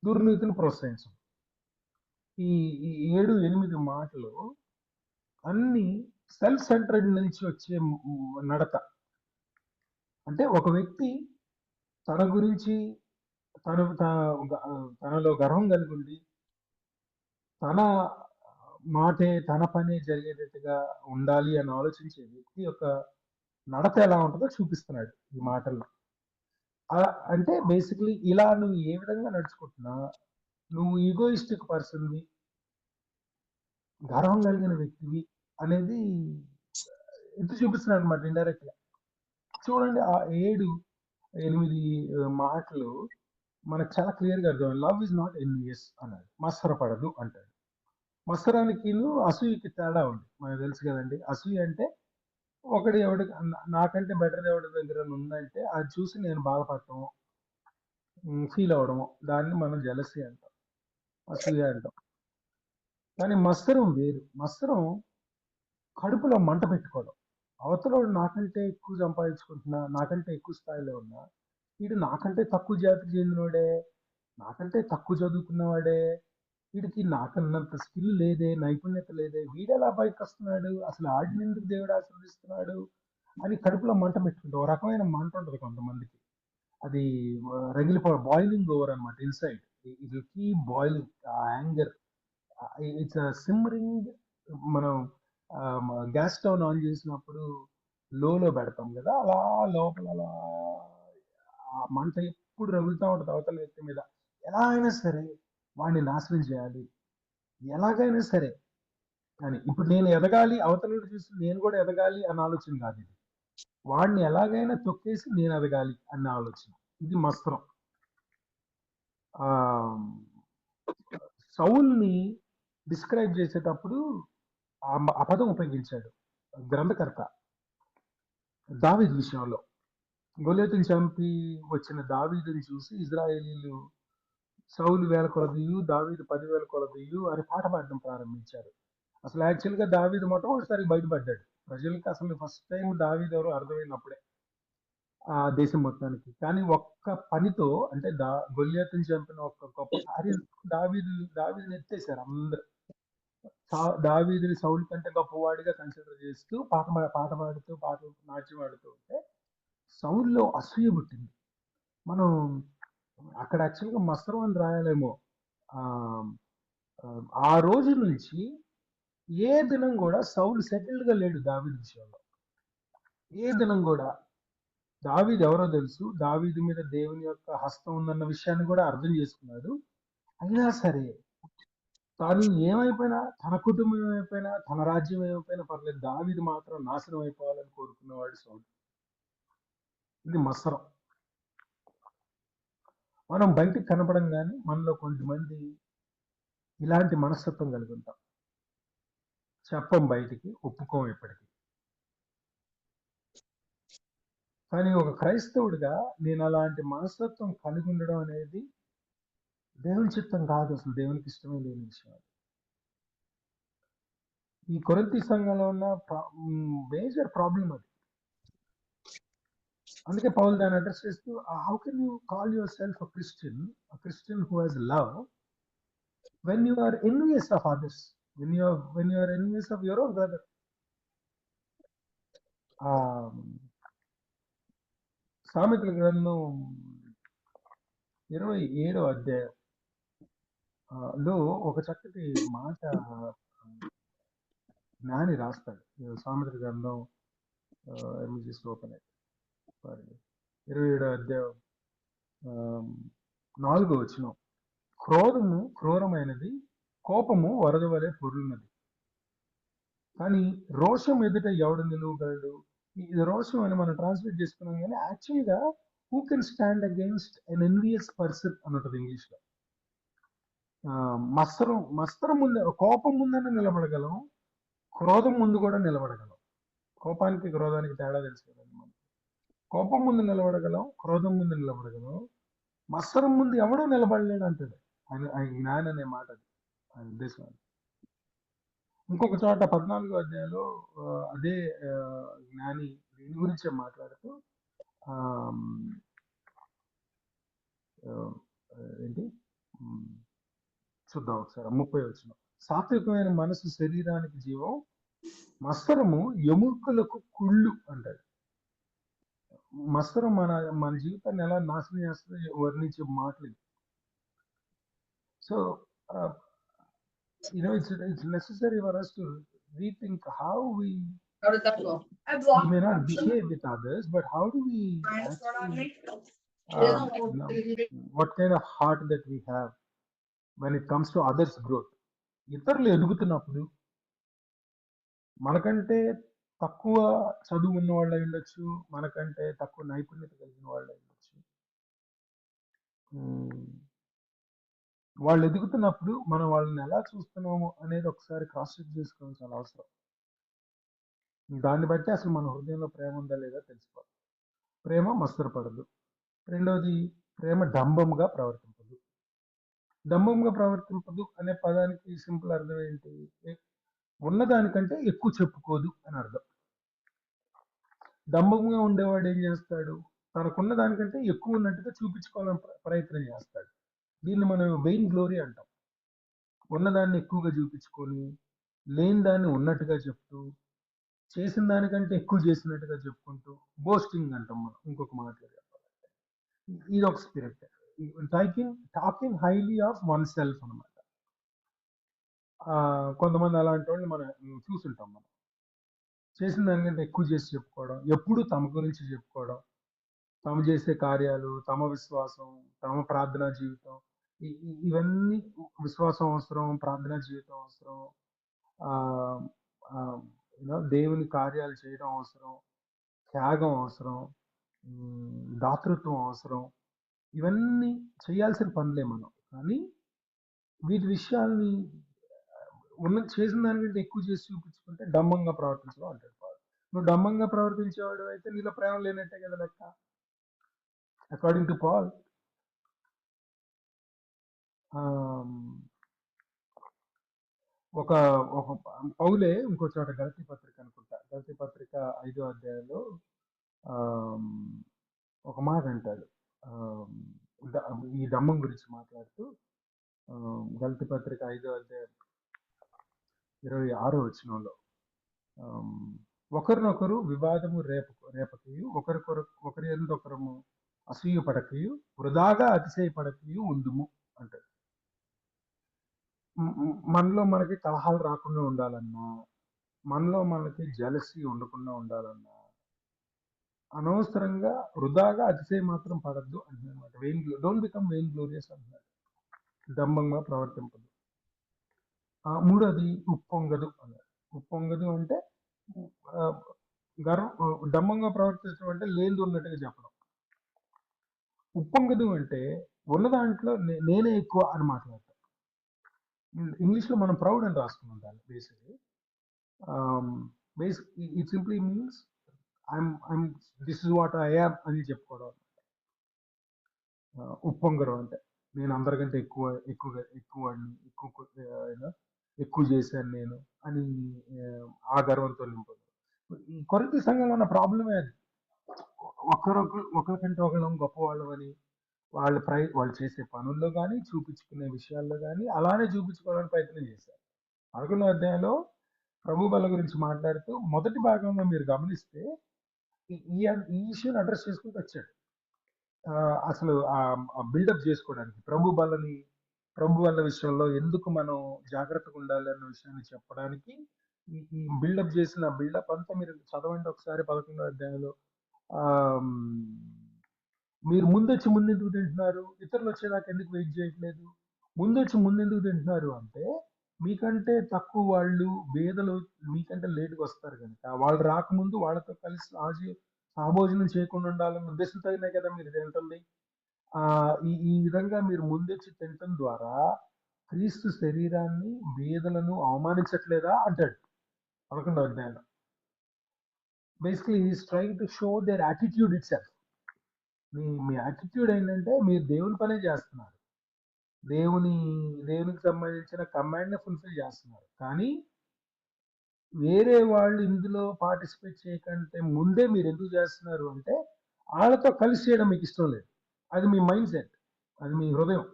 దుర్నీతిని ప్రోత్సహించదు. ఈ 7-8 మాటలు అన్ని సెల్ఫ్ సెంటర్డ్ నుంచి వచ్చే నడత. అంటే ఒక వ్యక్తి తన గురించి తనలో గర్వం కలిగి ఉండి తన మాటే తన పనే జరిగేటట్టుగా ఉండాలి అని ఆలోచించే వ్యక్తి యొక్క నడత ఎలా ఉంటుందో చూపిస్తున్నాడు ఈ మాటల్లో. అంటే బేసిక్లీ ఇలా నువ్వు ఏ విధంగా నడుచుకుంటున్నా నువ్వు ఈగోయిస్టిక్ పర్సన్వి, గర్వం కలిగిన వ్యక్తివి అనేది ఎత్తు చూపిస్తున్నాడు అనమాట ఇండైరెక్ట్ గా. చూడండి ఆ 7-8 మాటలు మనకు చాలా క్లియర్ గా అర్థం. లవ్ ఇస్ నాట్ ఎన్వియస్ అన్నాడు, మత్సరపడదు అంటాడు. మత్సరానికి అసూయకి తేడా ఉంది, మనకు తెలుసు కదండి. అసూయ అంటే ఒకటి నాకంటే బెటర్ ఎవరి దగ్గర ఉందంటే అది చూసి నేను బాధపడటము, ఫీల్ అవడము, దాన్ని మనం జెలసీ అంటాం, అసూయ అంటాం. కానీ మత్సరం వేరు. మత్సరం కడుపులో మంట పెట్టుకోవడం. అవతలోడు నాకంటే ఎక్కువ సంపాదించుకుంటున్నా, నాకంటే ఎక్కువ స్థాయిలో ఉన్నా, వీడు నాకంటే తక్కువ జాతికి చెందినవాడే, నాకంటే తక్కువ చదువుకున్నవాడే, వీడికి నాకన్నంత స్కిల్ లేదే, నైపుణ్యత లేదే, వీడెలా పైకి వస్తున్నాడు, అసలు ఆడిని ఎందుకు దేవుడు ఆశీర్వదిస్తున్నాడు అని కడుపులో మంట పెట్టుకుంటాం. ఒక రకమైన మంట ఉంటుంది కొంతమందికి, అది బాయిలింగ్ ఓవర్ అనమాట inside. It will keep boiling. ఆ యాంగర్, ఇట్స్ సిమ్మరింగ్. మనం గ్యాస్ స్టవ్ ఆన్ చేసినప్పుడు లోలో పెడతాం కదా, అలా లోపల అలా ఆ మంట ఎప్పుడు రగులుతూ ఉంటుంది అవతల వ్యక్తి మీద. ఎలా అయినా సరే వాడిని నాశనం చేయాలి, ఎలాగైనా సరే. కానీ ఇప్పుడు నేను ఎదగాలి, అవతల చూసి నేను కూడా ఎదగాలి అన్న ఆలోచన కాదు ఇది. వాడిని ఎలాగైనా తొక్కేసి నేను ఎదగాలి అన్న ఆలోచన. ఇది మస్త్రం. సౌల్ని డిస్క్రైబ్ చేసేటప్పుడు ఆ పదం ఉపయోగించాడు, గ్రంథకర్త దావీదు విషయంలో. గొలియాతుని చంపి వచ్చిన దావీదుని చూసి ఇజ్రాయేలీలు సౌలు 1000 కొలదీయు, దావీదు 10,000 కొలదీయు అని పాట పాడడం ప్రారంభించారు. అసలు యాక్చువల్గా దావీదు మొట్టమొదటిసారి బయటపడ్డాడు ప్రజలకి. అసలు ఫస్ట్ టైం దావీదు ఎవరు అర్థమైనప్పుడే ఆ దేశం మొత్తానికి. కానీ ఒక్క పనితో, అంటే గొలియాతుని చంపిన ఒక్క గొప్ప కార్యంతో దావీదుని ఎత్తేసారు అందరు. దావీదుని సౌలు కంటే గొప్పవాడిగా కన్సిడర్ చేస్తూ పాట పాడుతూ పాటలు నాట్యం ఆడుతూ ఉంటే సౌల్లో అసూయ పుట్టింది. మనం అక్కడ యాక్చువల్గా మస్తరం అని రాయాలేమో. ఆ రోజు నుంచి ఏ దినం కూడా సౌలు సెటిల్డ్ గా లేడు దావీదు విషయంలో. ఏ దినం కూడా దావీదు ఎవరో తెలుసు, దావీదు మీద దేవుని యొక్క హస్తం ఉందన్న విషయాన్ని కూడా అర్థం చేసుకున్నాడు. అయినా సరే తాను ఏమైపోయినా, తన కుటుంబం ఏమైపోయినా, తన రాజ్యం ఏమైపోయినా పర్లేదు, దావీదు మాత్రం నాశనం అయిపోవాలని కోరుకున్నవాడు సౌలు. ఇది మత్సరం. మనం బయటికి కనపడం కానీ మనలో కొంతమంది ఇలాంటి మనస్తత్వం కలిగి ఉంటాం. చెప్పం బయటికి, ఒప్పుకోం ఎప్పటికీ. కానీ ఒక క్రైస్తవుడిగా నేను అలాంటి మనస్తత్వం కలిగి ఉండడం అనేది దేవుని చిత్తం కాదు. అసలు దేవునికి ఇష్టమే లేని విషయం. ఈ కొరింథీ సంఘంలో ఉన్న మేజర్ ప్రాబ్లం అది. అందుకే పౌలు దాన్ని అడ్రస్ చేస్తూ, how can you call yourself a Christian who has love when you are envious of others, when you are envious of your own brother. సామెతల గ్రంథం 27వ అధ్యాయంలో ఒక చక్కటి మాట జ్ఞాని రాస్తాడు. సామెతల గ్రంథం 27వ అధ్యాయం 4వ వచనం. క్రోధము క్రూరమైనది, కోపము వరద వలె పొర్లున్నది, కానీ రోషం ఎదుట ఎవడు నిలువగలడు. ఇది రోషం అని మనం ట్రాన్స్లేట్ చేసుకున్నాం, కానీ యాక్చువల్గా who can stand against an envious person అని ఉంటుంది ఇంగ్లీష్ లో. మత్సరం ముందు, కోపం ముందనే నిలబడగలం, క్రోధం ముందు కూడా నిలబడగలం. కోపానికి క్రోధానికి తేడా తెలుసు కదండి మనం. కోపం ముందు నిలబడగలం, క్రోధం ముందు నిలబడగలం, మత్సరం ముందు ఎవడో నిలబడలేడు అంటాడు ఆయన జ్ఞాని అనే మాట. అది ఆయన ఉద్దేశం. ఇంకొక చోట 14వ అధ్యాయంలో అదే జ్ఞాని దీని గురించే మాట్లాడుతూ ఏంటి చూద్దాం ఒకసారి. 30వ వచనం. సాత్వికమైన మనసు శరీరానికి జీవం, మత్సరము ఎముకలకు కుళ్ళు అంటాడు. మత్సరం మన జీవితాన్ని ఎలా నాశనం చేస్తుందో వర్ణించే మాటలు. So it's necessary for us to rethink how we may not behave with others, but how do we actually, what kind of heart that we have when it comes to others' growth. ఇతరులు ఎదుగుతున్నప్పుడు మనకంటే తక్కువ చదువు ఉన్న వాళ్ళు అయి ఉండొచ్చు, మనకంటే తక్కువ నైపుణ్యత కలిగిన వాళ్ళు అయి ఉండొచ్చు. వాళ్ళు ఎదుగుతున్నప్పుడు మనం వాళ్ళని ఎలా చూస్తున్నాము అనేది ఒకసారి క్రాస్ చెక్ చేసుకోవడం చాలా అవసరం. దాన్ని బట్టి అసలు మన హృదయంలో ప్రేమ ఉందా లేదా తెలుసుకోవాలి. ప్రేమ మత్సరపడదు. రెండవది, ప్రేమ డంబంగా ప్రవర్తింపదు. డంబంగా ప్రవర్తింపదు అనే పదానికి సింపుల్ అర్థం ఏంటి? ఉన్నదానికంటే ఎక్కువ చెప్పుకోదు అని అర్థం. డంబంగా ఉండేవాడు ఏం చేస్తాడు? తనకున్న దానికంటే ఎక్కువ ఉన్నట్టుగా చూపించుకోవాలని ప్రయత్నం చేస్తాడు. దీన్ని మనం వెయిన్ గ్లోరీ అంటాం. ఉన్నదాన్ని ఎక్కువగా చూపించుకొని, లేని దాన్ని ఉన్నట్టుగా చెప్తూ, చేసిన దానికంటే ఎక్కువ చేసినట్టుగా చెప్పుకుంటూ బోస్టింగ్ అంటాం మనం. ఇంకొక మాటలో చెప్పాలంటే ఇది ఒక spirit. Talking highly of one self అనమాట. కొంతమంది అలాంటి వాళ్ళు మనం చూసుంటాం. మనం చేసిన దానికంటే ఎక్కువ చేసి చెప్పుకోవడం, ఎప్పుడు తమ గురించి చెప్పుకోవడం, తాము చేసే కార్యాలు, తమ విశ్వాసం, తమ ప్రార్థనా జీవితం, ఇవన్నీ. విశ్వాసం అవసరం, ప్రార్థనా జీవితం అవసరం, దేవుని కార్యాలు చేయడం అవసరం, త్యాగం అవసరం, దాతృత్వం అవసరం. ఇవన్నీ చేయాల్సిన పనులే మనం. కానీ వీటి విషయాల్ని చేసిన దానికంటే ఎక్కువ చేసి చూపించుకుంటే డంబంగా ప్రవర్తించడం అంటాడు. నువ్వు డంబంగా ప్రవర్తించేవాడు అయితే నీలో ప్రేమ లేనట్టే కదా లెక్క, అకార్డింగ్ టు పాల్. ఒక ఒక పౌలే ఇంకో చోట గలతీ పత్రిక అనుకుంటా, గలతీ పత్రిక 5వ అధ్యాయంలో ఆమ్, ఒక మాట అంటాడు. ఆమ్, ఈ డంబం గురించి మాట్లాడుతూ గలతీ పత్రిక 5వ అధ్యాయం 26వ వచనంలో ఒకరినొకరు వివాదము రేపకయు ఒకరి యందు ఒకరము అసూయ పడకయు వృధాగా అతిశయపడకయు ఉందుము అంటాడు. మనలో మనకి కలహాలు రాకుండా ఉండాలన్నా, మనలో మనకి జలసి ఉండకుండా ఉండాలన్నా అనవసరంగా వృధాగా అతిశయం మాత్రం పడద్దు అంటున్నమాట. డోంట్ బికమ్ వెయిన్ గ్లోరియస్ అంటున్నాడు. డంబంగా ప్రవర్తింపదు. మూడోది ఉప్పొంగదు అన్నాడు. ఉప్పొంగదు అంటే డంబంగా ప్రవర్తించడం అంటే లేనిది ఉన్నట్టుగా చెప్పడం. ఉప్పొంగదు అంటే ఉన్న దాంట్లో నేనే ఎక్కువ అని మాట్లాడతాం. ఇంగ్లీష్లో మనం ప్రౌడ్ అని రాసుకున్నాం దాన్ని. Basically it simply means I'm this is what I am అని చెప్పుకోవడం. ఉప్పొంగడం అంటే నేను అందరికంటే ఎక్కువ చేశాను నేను అని ఆ గర్వంతో నింపదు. ఈ కొరింథీ సంఘంలో ఉన్న ప్రాబ్లమే అది. ఒకరికంటే ఒకళ్ళం గొప్పవాళ్ళు అని వాళ్ళు చేసే పనుల్లో కానీ చూపించుకునే విషయాల్లో కానీ అలానే చూపించుకోవడానికి ప్రయత్నం చేశారు. 11వ అధ్యాయంలో ప్రభు బల గురించి మాట్లాడుతూ మొదటి భాగంలో మీరు గమనిస్తే ఈ ఇష్యూని అడ్రస్ చేసుకుంటూ వచ్చాడు. అసలు బిల్డప్ చేసుకోవడానికి ప్రభు బల విషయంలో ఎందుకు మనం జాగ్రత్తగా ఉండాలి అన్న విషయాన్ని చెప్పడానికి ఈ బిల్డప్ చేసిన బిల్డప్ అంతా మీరు చదవండి ఒకసారి. 11వ అధ్యాయంలో మీరు ముందొచ్చి ముందెందుకు తింటున్నారు, ఇతరులు వచ్చేదాకా ఎందుకు వెయిట్ చేయట్లేదు, ముందొచ్చి ముందెందుకు తింటున్నారు అంటే మీకంటే తక్కువ వాళ్ళు పేదలు మీకంటే లేటుగా వస్తారు కనుక వాళ్ళు రాకముందు వాళ్ళతో కలిసి సహభోజనం చేయకుండా ఉండాలన్న ఉద్దేశంతోనే కదా మీరు తింటుంది. ఈ విధంగా మీరు ముందొచ్చి తినటం ద్వారా క్రీస్తు శరీరాన్ని పేదలను అవమానించట్లేదా అంటాడు 11వ అధ్యాయంలో. Basically is trying to show their attitude itself. మీ యాటిట్యూడ్ ఏంటంటే మీరు దేవుని పనే చేస్తున్నారు, దేవునికి సంబంధించిన కమాండ్ని ఫుల్ఫిల్ చేస్తున్నారు, కానీ వేరే వాళ్ళు ఇందులో పార్టిసిపేట్ చేయకంటే ముందే మీరు ఎందుకు చేస్తున్నారు అంటే వాళ్ళతో కలిసి చేయడం మీకు ఇష్టం లేదు. అది మీ మైండ్ సెట్, అది మీ హృదయం.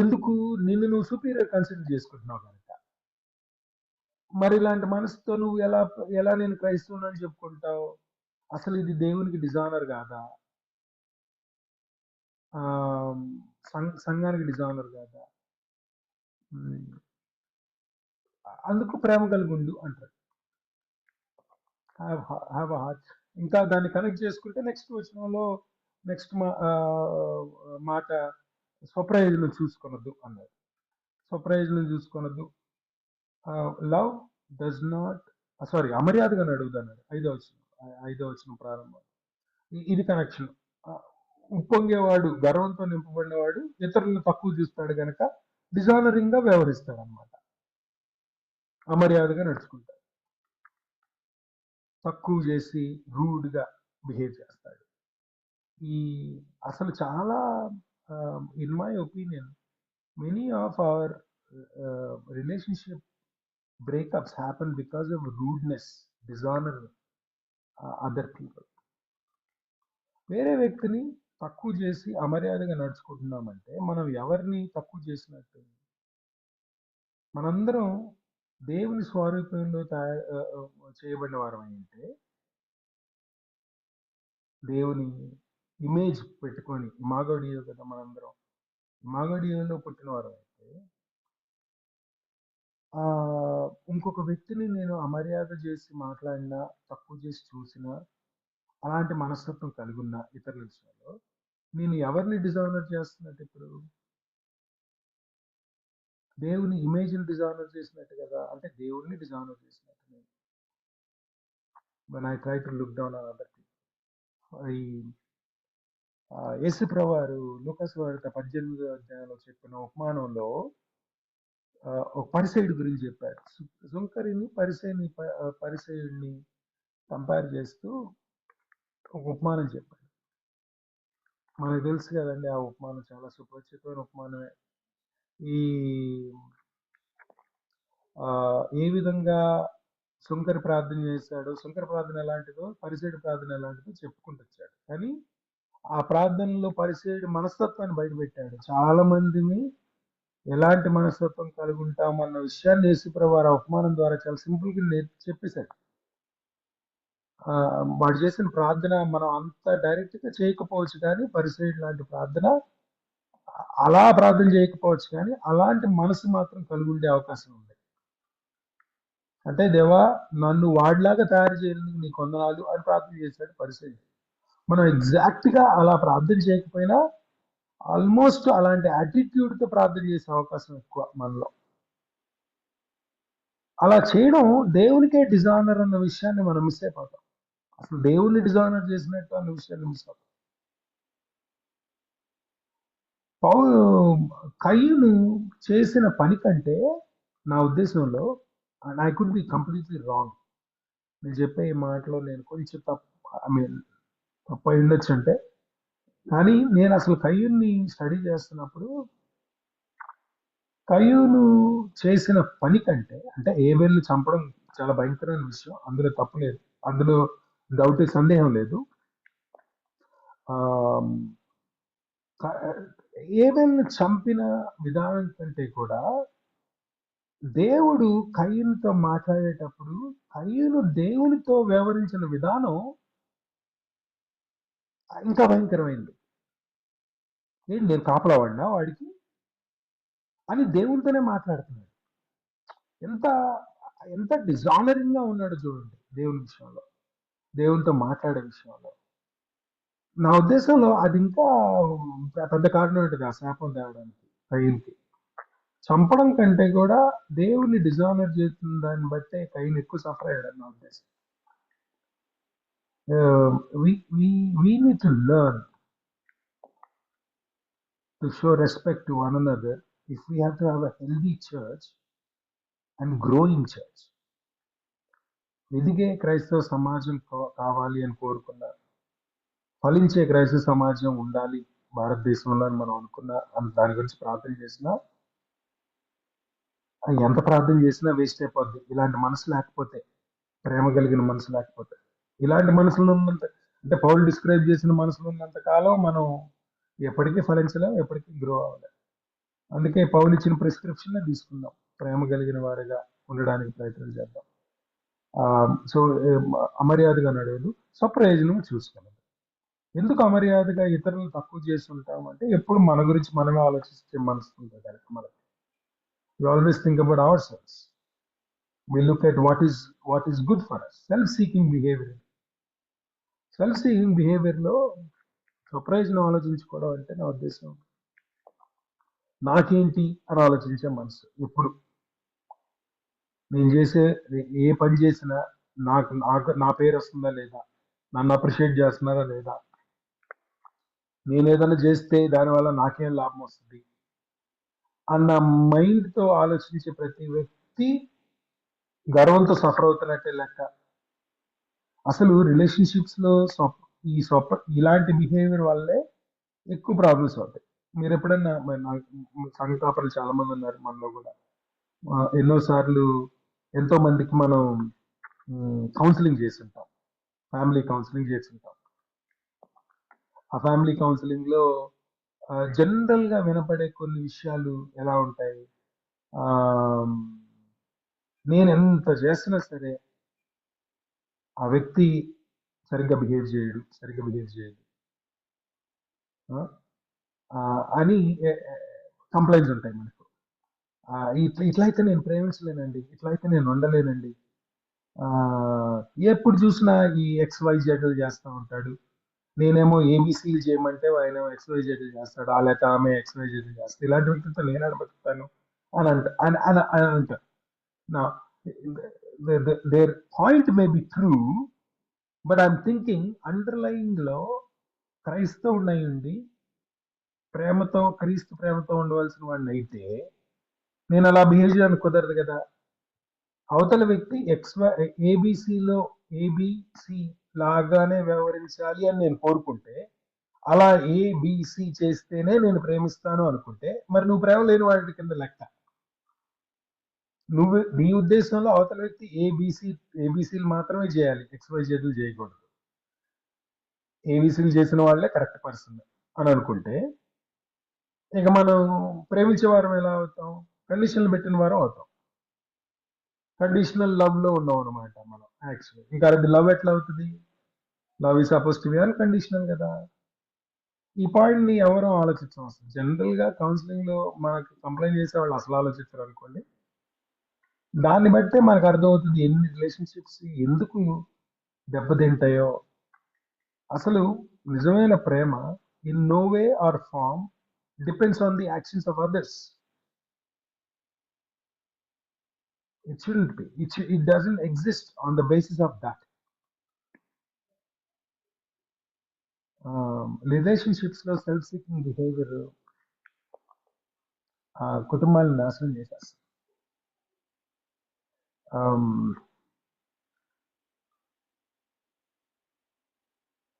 ఎందుకు నిన్ను నువ్వు సుపీరియర్ కన్సిడర్ చేసుకుంటున్నావు కనుక. మరి ఇలాంటి మనసుతో నువ్వు ఎలా నేను క్రైస్తవునని చెప్పుకుంటావు? అసలు ఇది దేవునికి డిజానర్ కాదా? సంఘానికి డిజానర్ కాదా? అందుకు ప్రేమ కలిగి ఉండు అంటారు. Have a heart. ఇంకా దాన్ని కనెక్ట్ చేసుకుంటే నెక్స్ట్ మాట స్వప్రయోజనం చూసుకొనొద్దు అన్నారు. స్వప్రయోజనం చూసుకొనొద్దు. లవ్ డస్ నాట్ అమర్యాదగా అడుగుదన్నాడు 5వ వచనం ప్రారంభం. ఇది కనెక్షన్. ఉప్పొంగేవాడు గర్వంతో నింపబడినవాడు ఇతరులను తక్కువ చూస్తాడు కనుక డిజానరింగ్ గా వ్యవహరిస్తాడు అనమాట. అమర్యాదగా నడుచుకుంటాడు, తక్కువ చేసి రూడ్ గా బిహేవ్ చేస్తాడు. అసలు చాలా in my opinion many of our relationship breakups happen because of rudeness, dishonour other people. వేరే వ్యక్తిని తక్కువ చేసి అమర్యాదగా నడుచుకుంటున్నామంటే మనం ఎవరిని తక్కువ చేసినట్టు? మనందరం దేవుని స్వరూపంలో చేయబడిన వారం అయితే, దేవుని ఇమేజ్ పెట్టుకొని ఇమాగోడియో కదా మనందరం, ఇమాగోడియోలో పుట్టిన వారం అయితే ఇంకొక వ్యక్తిని నేను అమర్యాద చేసి మాట్లాడినా, తక్కువ చేసి చూసినా, అలాంటి మనస్తత్వం కలిగి ఉన్న ఇతరుల విషయంలో నేను ఎవరిని డిజానర్ చేస్తున్నట్టు? ఇప్పుడు దేవుని ఇమేజ్ని డిజానర్ చేసినట్టు కదా. అంటే దేవుణ్ణి డిజానర్ చేసినట్టు నేను when I try to look down on other people. యేసు ప్రభువారు లూకాసు వార్త 18వ అధ్యాయంలో చెప్పిన ఉపమానంలో ఒక పరిసయుడి గురించి చెప్పాడు. సుంకరిని పరిసయుడిని కంపేర్ చేస్తూ ఒక ఉపమానం చెప్పాడు. మనకు తెలుసు కదండి, ఆ ఉపమానం చాలా సుపరిచితమైన ఉపమానమే. ఈ ఏ విధంగా సుంకరి ప్రార్థన చేశాడో, సుంకరి ప్రార్థన ఎలాంటిదో, పరిసయుడి ప్రార్థన ఎలాంటిదో చెప్పుకుంటూ వచ్చాడు. కానీ ఆ ప్రార్థనలో పరిసయుడి మనస్తత్వాన్ని బయటపెట్టాడు. చాలా మందిని ఎలాంటి మనస్తత్వం కలిగి ఉంటామన్న విషయాన్ని యేసుప్రభు వారు ఆ ఉపమానం ద్వారా చాలా సింపుల్ గా చెప్పేశాడు. వాడు చేసిన ప్రార్థన మనం అంత డైరెక్ట్ గా చేయకపోవచ్చు, కానీ పరిసయుడు లాంటి ప్రార్థన అలా ప్రార్థన చేయకపోవచ్చు, కానీ అలాంటి మనసు మాత్రం కలిగి ఉండే అవకాశం ఉంది. అంటే దేవా, నన్ను వాడిలాగా తయారు చేయడానికి నీ కొందనాలు అని ప్రార్థన చేశాడు పరిసయుడు. మనం ఎగ్జాక్ట్ గా అలా ప్రార్థన చేయకపోయినా ఆల్మోస్ట్ అలాంటి యాటిట్యూడ్ తో ప్రార్థన చేసే అవకాశం ఎక్కువ మనలో. అలా చేయడం దేవునికే డిజానర్ అన్న విషయాన్ని మనం మిస్ అయిపోతాం. అసలు దేవుణ్ణి డిజానర్ చేసినట్టు అన్న విషయాన్ని మిస్ అవుతాం. కయ్యూను చేసిన పని కంటే, నా ఉద్దేశంలో, and I could be completely wrong, నేను చెప్పే ఈ మాటలో నేను కొంచెం తప్పు అయి ఉండొచ్చు అంటే, కానీ నేను అసలు కయ్యూన్ని స్టడీ చేస్తున్నప్పుడు కయ్యూను చేసిన పని కంటే, అంటే ఏబేలుని చంపడం చాలా భయంకరమైన విషయం, అందులో తప్పు లేదు, అందులో డౌట్ సందేహం లేదు. ఏబేలుని చంపిన విధానం కంటే కూడా దేవుడు కయ్యూనుతో మాట్లాడేటప్పుడు కయ్యూను దేవునితో వ్యవహరించిన విధానం ఇంకా భయంకరమైంది. ఏంటి, నేను కాపలావాడినా వాడికి అని దేవునితోనే మాట్లాడుతున్నాడు. ఎంత ఎంత డిజానరింగ్ గా ఉన్నాడు చూడండి దేవుని విషయంలో, దేవునితో మాట్లాడే విషయంలో. నా ఉద్దేశంలో అది ఇంకా పెద్ద కారణం ఉంటుంది ఆ శాపం తేవడానికి. కయ్యూన్కి చంపడం కంటే కూడా దేవుని డిజానర్ చేస్తున్న దాన్ని బట్టే కయ్యూన్ ఎక్కువ సఫర్ అయ్యాడు నా ఉద్దేశం. We need to learn to show respect to one another if we have to have a healthy church and growing church. ఎదిగే క్రైస్తవ సమాజం కావాలి అని కోరుకున్నా, ఫలించే క్రైస్తవ సమాజం ఉండాలి భారతదేశంలో అని మనం అనుకున్నా, దాని గురించి ప్రార్థన చేసినా, ఎంత ప్రార్థన చేసినా వేస్ట్ అయిపోద్ది. ఇలాంటి మనసు లేకపోతే, ప్రేమ కలిగిన మనసు లేకపోతే, ఇలాంటి మనసులు ఉన్నంత, అంటే పౌలు డిస్క్రైబ్ చేసిన మనసులు ఉన్నంత కాలం మనం ఎప్పటికీ ఫలించలేం, ఎప్పటికీ గ్రో అవ్వలేం. అందుకే పౌలు ఇచ్చిన ప్రిస్క్రిప్షన్ తీసుకుందాం, ప్రేమ కలిగిన వారిగా ఉండడానికి ప్రయత్నం చేద్దాం. సో అమర్యాదగా నడవదు, స్వప్రయోజనం చూసుకోవాలి. ఎందుకు అమర్యాదగా ఇతరులను తక్కువ చేసి ఉంటాం అంటే, ఎప్పుడు మన గురించి మనమే ఆలోచిస్తే మనసు ఉంటుంది కనుక మనకి. We always think about ourselves. We look at what is good for us. Self-seeking behavior. Self-seeking behavior లో స్వప్రయోజనం ఆలోచించుకోవడం అంటే నా ఉద్దేశం నాకేంటి అని ఆలోచించే మనసు. ఎప్పుడు నేను చేసే ఏ పని చేసినా నాకు నా పేరు వస్తుందా లేదా, నన్ను అప్రిషియేట్ చేస్తున్నారా లేదా, నేను ఏదైనా చేస్తే దానివల్ల నాకేం లాభం వస్తుంది అన్న మైండ్తో ఆలోచించే ప్రతి వ్యక్తి గర్వంతో సఫర్ అవుతున్నట్టే లెక్క. అసలు రిలేషన్షిప్స్ లో ఇలాంటి బిహేవియర్ వల్లే ఎక్కువ ప్రాబ్లమ్స్ అవుతాయి. మీరు ఎప్పుడన్నా, సంఘ కాపరులు చాలా మంది ఉన్నారు మనలో కూడా, ఎన్నోసార్లు ఎంతో మందికి మనం కౌన్సిలింగ్ చేస్తుంటాం, ఫ్యామిలీ కౌన్సిలింగ్ చేస్తుంటాం. ఆ ఫ్యామిలీ కౌన్సిలింగ్ లో జనరల్ గా వినపడే కొన్ని విషయాలు ఎలా ఉంటాయి, నేను ఎంత చేస్తున్నా సరే ఆ వ్యక్తి సరిగ్గా బిహేవ్ చేయడు అని కంప్లైంట్స్ ఉంటాయి మనకు. ఇట్లయితే నేను ప్రేమించలేనండి, ఇట్లయితే నేను ఉండలేనండి, ఎప్పుడు చూసినా ఈ XYZ చేస్తూ ఉంటాడు, నేనేమో ఏబీసీలు చేయమంటే ఆయన XYZ చేస్తాడు, లేకపోతే ఆమె XYZ చేస్తాడు, ఇలాంటి వ్యక్తితో నేను అడబెడతాను అని అంటారు. నా their point may be true, but I'm thinking underlying లో క్రైస్తవుడినై ఉండి క్రీస్తు ప్రేమతో ఉండవలసిన వాడిని అయితే నేను అలా బిహేవ్ చేయడానికి కుదరదు కదా. అవతల వ్యక్తి ఏబిసిలో ఏబిసి లాగానే వ్యవహరించాలి అని నేను కోరుకుంటే, అలా ఏబిసి చేస్తేనే నేను ప్రేమిస్తాను అనుకుంటే, మరి నువ్వు ప్రేమ లేని వాడి కింద లెక్క. నువ్వు నీ ఉద్దేశంలో అవతల వ్యక్తి ఏబిసిలు మాత్రమే చేయాలి, XYZలు చేయకూడదు. ఏబిసిలు చేసిన వాళ్ళే కరెక్ట్ పర్సన్ అని అనుకుంటే, ఇక మనం ప్రేమించే వారం ఎలా అవుతాం? కండిషన్లు పెట్టిన వారం అవుతాం. కండిషనల్ లవ్ లో ఉన్నాం అనమాట మనం యాక్చువల్లీ. ఇంకా అది లవ్ ఎట్లా అవుతుంది? Love is suppose to be unconditional కదా. ఈ పాయింట్ ని ఎవరో ఆలోచించడం అవసరం. జనరల్ గా కౌన్సిలింగ్ లో మనకి కంప్లైంట్ చేసే వాళ్ళు అసలు ఆలోచించారు అనుకోండి. దాన్ని బట్టే మనకు అర్థమవుతుంది ఎన్ని రిలేషన్షిప్స్ ఎందుకు దెబ్బతింటాయో. అసలు నిజమైన ప్రేమ in no way or form depends on the actions of others. It shouldn't be. It doesn't exist on the basis of that. Relationships లో సెల్ఫ్ సీకింగ్ బిహేవియర్ కుటుంబాలను నాశనం చేసేస్తుంది.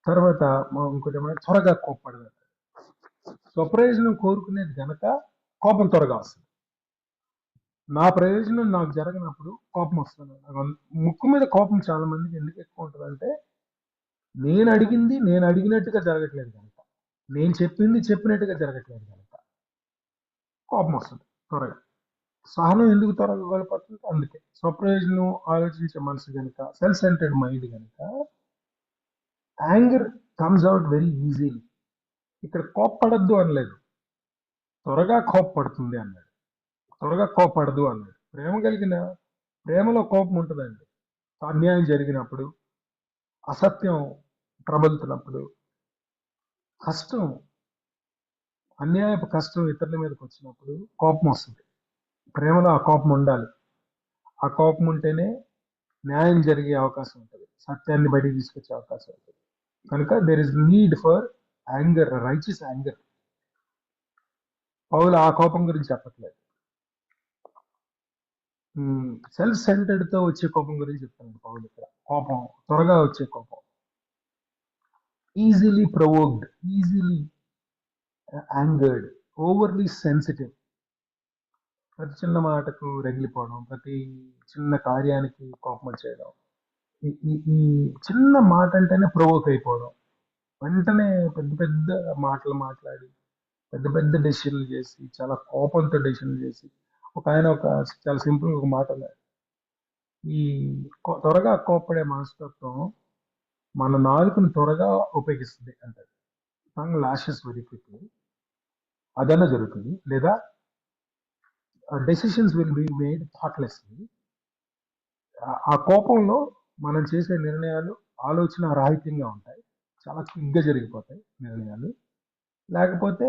తర్వాత ఇంకోటి ఏమైనా త్వరగా కోప్పడదు. స్వప్రయోజనం కోరుకునేది కనుక కోపం త్వరగా వస్తుంది. నా ప్రయోజనం నాకు జరగనప్పుడు కోపం వస్తుంది. ముక్కు మీద కోపం చాలా మందికి ఎందుకు ఎక్కువ ఉంటుందంటే, నేను అడిగింది నేను అడిగినట్టుగా జరగట్లేదు కనుక, నేను చెప్పింది చెప్పినట్టుగా జరగట్లేదు కనుక కోపం వస్తుంది త్వరగా. సహనం ఎందుకు త్వరగా కోల్పోతుంది? అందుకే స్వప్రయోజనం ఆలోచించే మనసు కనుక, సెల్ఫ్ సెంటర్డ్ మైండ్ కనుక anger comes out very easily. ఇక్కడ కోప్పడద్దు అనలేదు, త్వరగా కోప్పడుతుంది అన్నాడు. త్వరగా కోప్పడదు అన్నాడు. ప్రేమలో కోపం ఉంటుందండి. అన్యాయం జరిగినప్పుడు, అసత్యం ప్రబలుతున్నప్పుడు, కష్టం, అన్యాయపు కష్టం ఇతరుల మీదకి వచ్చినప్పుడు కోపం వస్తుంది. ప్రేమలో ఆ కోపం ఉండాలి. ఆ కోపం ఉంటేనే న్యాయం జరిగే అవకాశం ఉంటుంది, సత్యాన్ని బయటికి తీసుకొచ్చే అవకాశం ఉంటుంది. కనుక there is need for anger, righteous anger. Paul ఆ కోపం గురించి చెప్పట్లేదు, సెల్ఫ్ సెంటర్డ్ తో వచ్చే కోపం గురించి చెప్తాను పౌలు ఇక్కడ. కోపం త్వరగా వచ్చే కోపం, easily provoked, easily angered, overly sensitive. ప్రతి చిన్న మాటకు రగిలిపోవడం, ప్రతి చిన్న కార్యానికి కోపం వచ్చేయడం, ఈ చిన్న మాట అంటేనే ప్రొవోక్ అయిపోవడం, వెంటనే పెద్ద పెద్ద మాటలు మాట్లాడి పెద్ద పెద్ద డెసిషన్లు చేసి, చాలా కోపంతో డెసిషన్లు చేసి. ఆయన చాలా సింపుల్ ఒక మాట అన్నాడు, ఈ త్వరగా కోప్పడే మనస్తత్వం మన నాలుకను త్వరగా ఉపయోగిస్తుంది అంటారు. Tongue lashes very quickly. అదన్నా జరుగుతుంది. లేదా decisions will be made thoughtlessly. ఆ కోపంలో మనం చేసే నిర్ణయాలు ఆలోచన రాహిత్యంగా ఉంటాయి, చాలా క్విక్గా జరిగిపోతాయి నిర్ణయాలు. లేకపోతే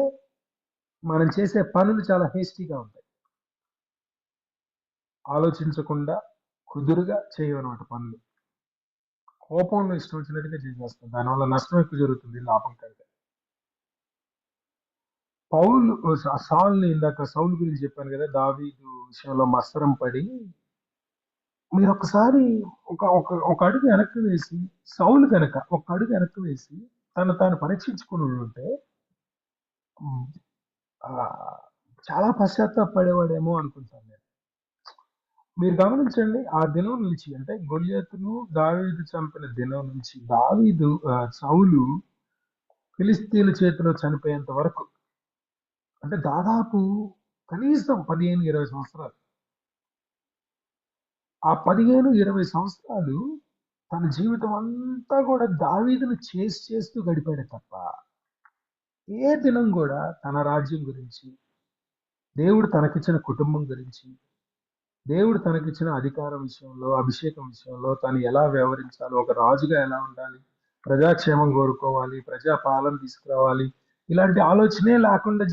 మనం చేసే పనులు చాలా హేస్టీగా ఉంటాయి, ఆలోచించకుండా కుదురుగా చేయమన్నమాట పనులు. కోపంలో ఇష్టం వచ్చినట్టుగా చేసేస్తాం, దానివల్ల నష్టం ఎక్కువ జరుగుతుంది లాభం కంటే. సాల్ని ఇందాక సౌలు గురించి చెప్పాను కదా, దావీదు విషయంలో మత్సరం పడి, మీరు ఒకసారి ఒక అడుగు వెనక్కి వేసి, సౌలు కనుక ఒక అడుగు వెనక్కి వేసి తాను పరీక్షించుకుని ఉంటే చాలా పశ్చాత్తాపడేవాడేమో అనుకుంటాను నేను. మీరు గమనించండి, ఆ దినం నుంచి, అంటే గొలియాతును దావీదు చంపిన దినం నుంచి సౌలు ఫిలిస్తీన్ల చేతిలో చనిపోయేంత వరకు, అంటే దాదాపు కనీసం 15-20 సంవత్సరాలు. ఆ 15-20 సంవత్సరాలు తన జీవితం అంతా కూడా దావీదును చేస్తూ గడిపాడు తప్ప ఏ దినం కూడా తన రాజ్యం గురించి, దేవుడు తనకిచ్చిన కుటుంబం గురించి, దేవుడు తనకిచ్చిన అధికారం విషయంలో, అభిషేకం విషయంలో తను ఎలా వ్యవహరించాలి, ఒక రాజుగా ఎలా ఉండాలి, ప్రజాక్షేమం కోరుకోవాలి, ప్రజా పాలన తీసుకురావాలి, ఇలాంటి ఆలోచనే లేకుండా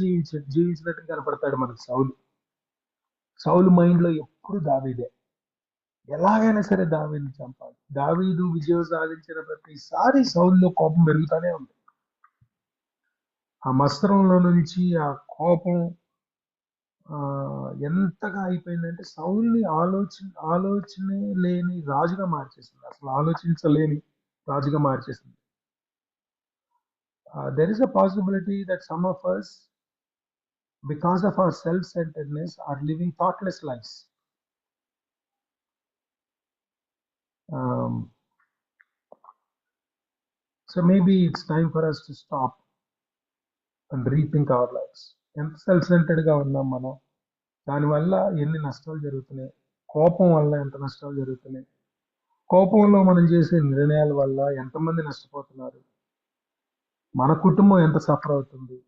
జీవించినట్టు కనపడతాడు మనకు సౌలు మైండ్ లో ఎప్పుడు దావీదే. ఎలాగైనా సరే దావీదుని చంపాలి. దావీదు విజయం సాధించిన ప్రతిసారి సౌలులో కోపం పెరుగుతూనే ఉంది. ఆ మత్సరంలో నుంచి ఆ కోపం ఎంతగా అయిపోయిందంటే సౌల్ని ఆలోచనే లేని రాజుగా మార్చేసింది. అసలు ఆలోచించలేని రాజుగా మార్చేసింది. There is a possibility that some of us, because of our self-centeredness, are living thoughtless lives. So maybe it's time for us to stop and rethink our lives. ఎంత సెల్ఫ్-సెంటర్డ్గా ఉన్నాం మనం, దానివల్ల ఎన్ని నష్టాలు జరుగుతున్నాయి, కోపం వల్ల ఎంత నష్టాలు జరుగుతున్నాయి, కోపంలో మనం చేసే నిర్ణయాల వల్ల ఎంతమంది నష్టపోతున్నారు, మన కుటుంబం ఎంత సఫర్ అవుతుంది,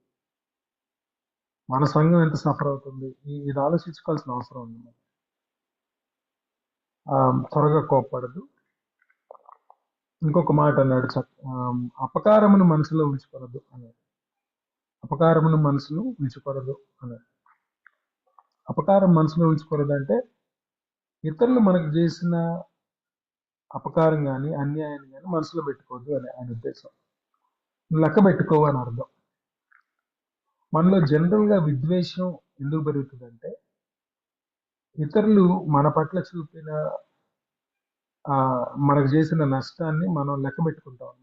మన సంఘం ఎంత సఫర్ అవుతుంది, ఇది ఆలోచించుకోవాల్సిన అవసరం ఉంది. త్వరగా కోప్పడదు. ఇంకొక మాట అన్నాడు, అపకారమును మనసులో ఉంచుకోరదు అన్నాడు. అపకారమును మనసులో ఉంచుకోరదు అన్నాడు. అపకారం మనసులో ఉంచుకోరదు అంటే ఇతరులు మనకు చేసిన అపకారం కానీ అన్యాయాన్ని కానీ మనసులో పెట్టుకోవద్దు అని ఆయన ఉద్దేశం. లెక్క పెట్టుకోవు అని అర్థం. మనలో జనరల్గా విద్వేషం ఎందుకు పెరుగుతుందంటే ఇతరులు మన పట్ల చూపిన మనకు చేసిన నష్టాన్ని మనం లెక్క పెట్టుకుంటాం అన్నమాట.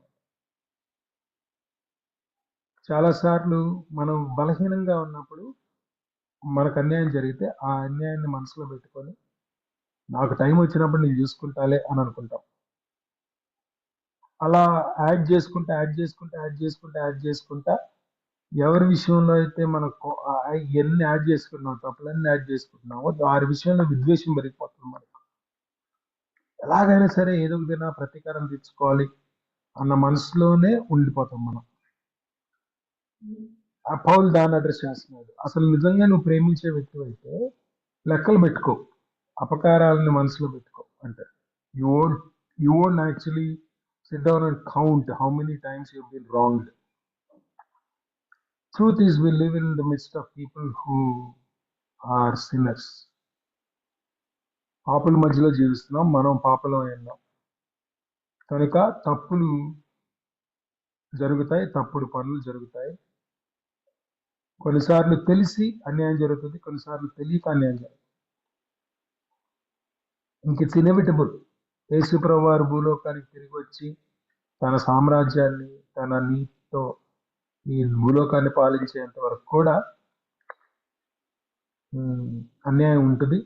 చాలాసార్లు మనం బలహీనంగా ఉన్నప్పుడు మనకు అన్యాయం జరిగితే ఆ అన్యాయాన్ని మనసులో పెట్టుకొని నాకు టైం వచ్చినప్పుడు నేను చూసుకుంటాలే అని అనుకుంటాం. అలా యాడ్ చేసుకుంటా ఎవరి విషయంలో అయితే మనకు ఎన్ని యాడ్ చేసుకున్నాం, తప్పులన్నీ యాడ్ చేసుకుంటున్నామో వారి విషయంలో విద్వేషం పెరిగిపోతుంది. మనకు ఎలాగైనా సరే ఏదో ఒక దిన ప్రతీకారం తీర్చుకోవాలి అన్న మనసులోనే ఉండిపోతాం మనం. ఆ పౌలు దాన్ని అడ్రస్ చేస్తున్నాడు. అసలు నిజంగా నువ్వు ప్రేమించే వ్యక్తి అయితే లెక్కలు పెట్టుకో, అపకారాలను మనసులో పెట్టుకో అంటే you won't actually sit down and count how many times you've been wronged. Truth is, we live in the midst of people who are sinners. పాపుల మధ్యలో జీవిస్తున్నాం, మనం పాపలో ఉన్నాం కనుక తప్పులు జరుగుతాయి, తప్పుడు పనులు జరుగుతాయి. కొన్నిసార్లు తెలిసి అన్యాయం జరుగుతుంది, కొన్నిసార్లు తెలియక అన్యాయం జరుగుతుంది. ఇంక ఇట్స్ ఇన్ఎవిటబుల్. యేసుప్రభువు వారు భూలోకానికి తిరిగి వచ్చి తన సామ్రాజ్యాన్ని తన నీతితో ఈ భూలోకాన్ని పాలించేంత వరకు కూడా అన్యాయం ఉంటుంది,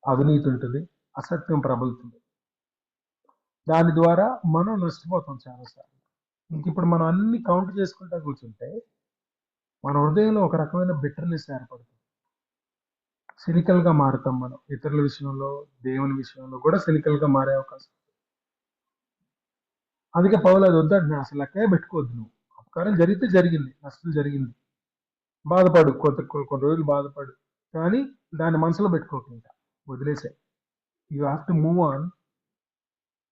అవినీతి ఉంటుంది, అసత్యం ప్రబలుతుంది. దాని ద్వారా మనం నష్టపోతాం చాలాసార్లు. ఇంక ఇప్పుడు మనం అన్ని కౌంట్ చేసుకుంటా కూర్చుంటే మన హృదయంలో ఒక రకమైన బిట్టర్నెస్ ఏర్పడుతుంది. సినికల్గా మారుతాం మనం. ఇతరుల విషయంలో, దేవుని విషయంలో కూడా సినికల్గా మారే అవకాశం. అందుకే పౌలు అది వద్దంటున్నా, అసలు లెక్కే పెట్టుకోవద్దు. నువ్వు అపకారం జరిగితే జరిగింది, నష్టం జరిగింది, బాధపడు, కొన్ని రోజులు బాధపడు, కానీ దాన్ని మనసులో పెట్టుకోకుండా వదిలేసాయి. You have to move on.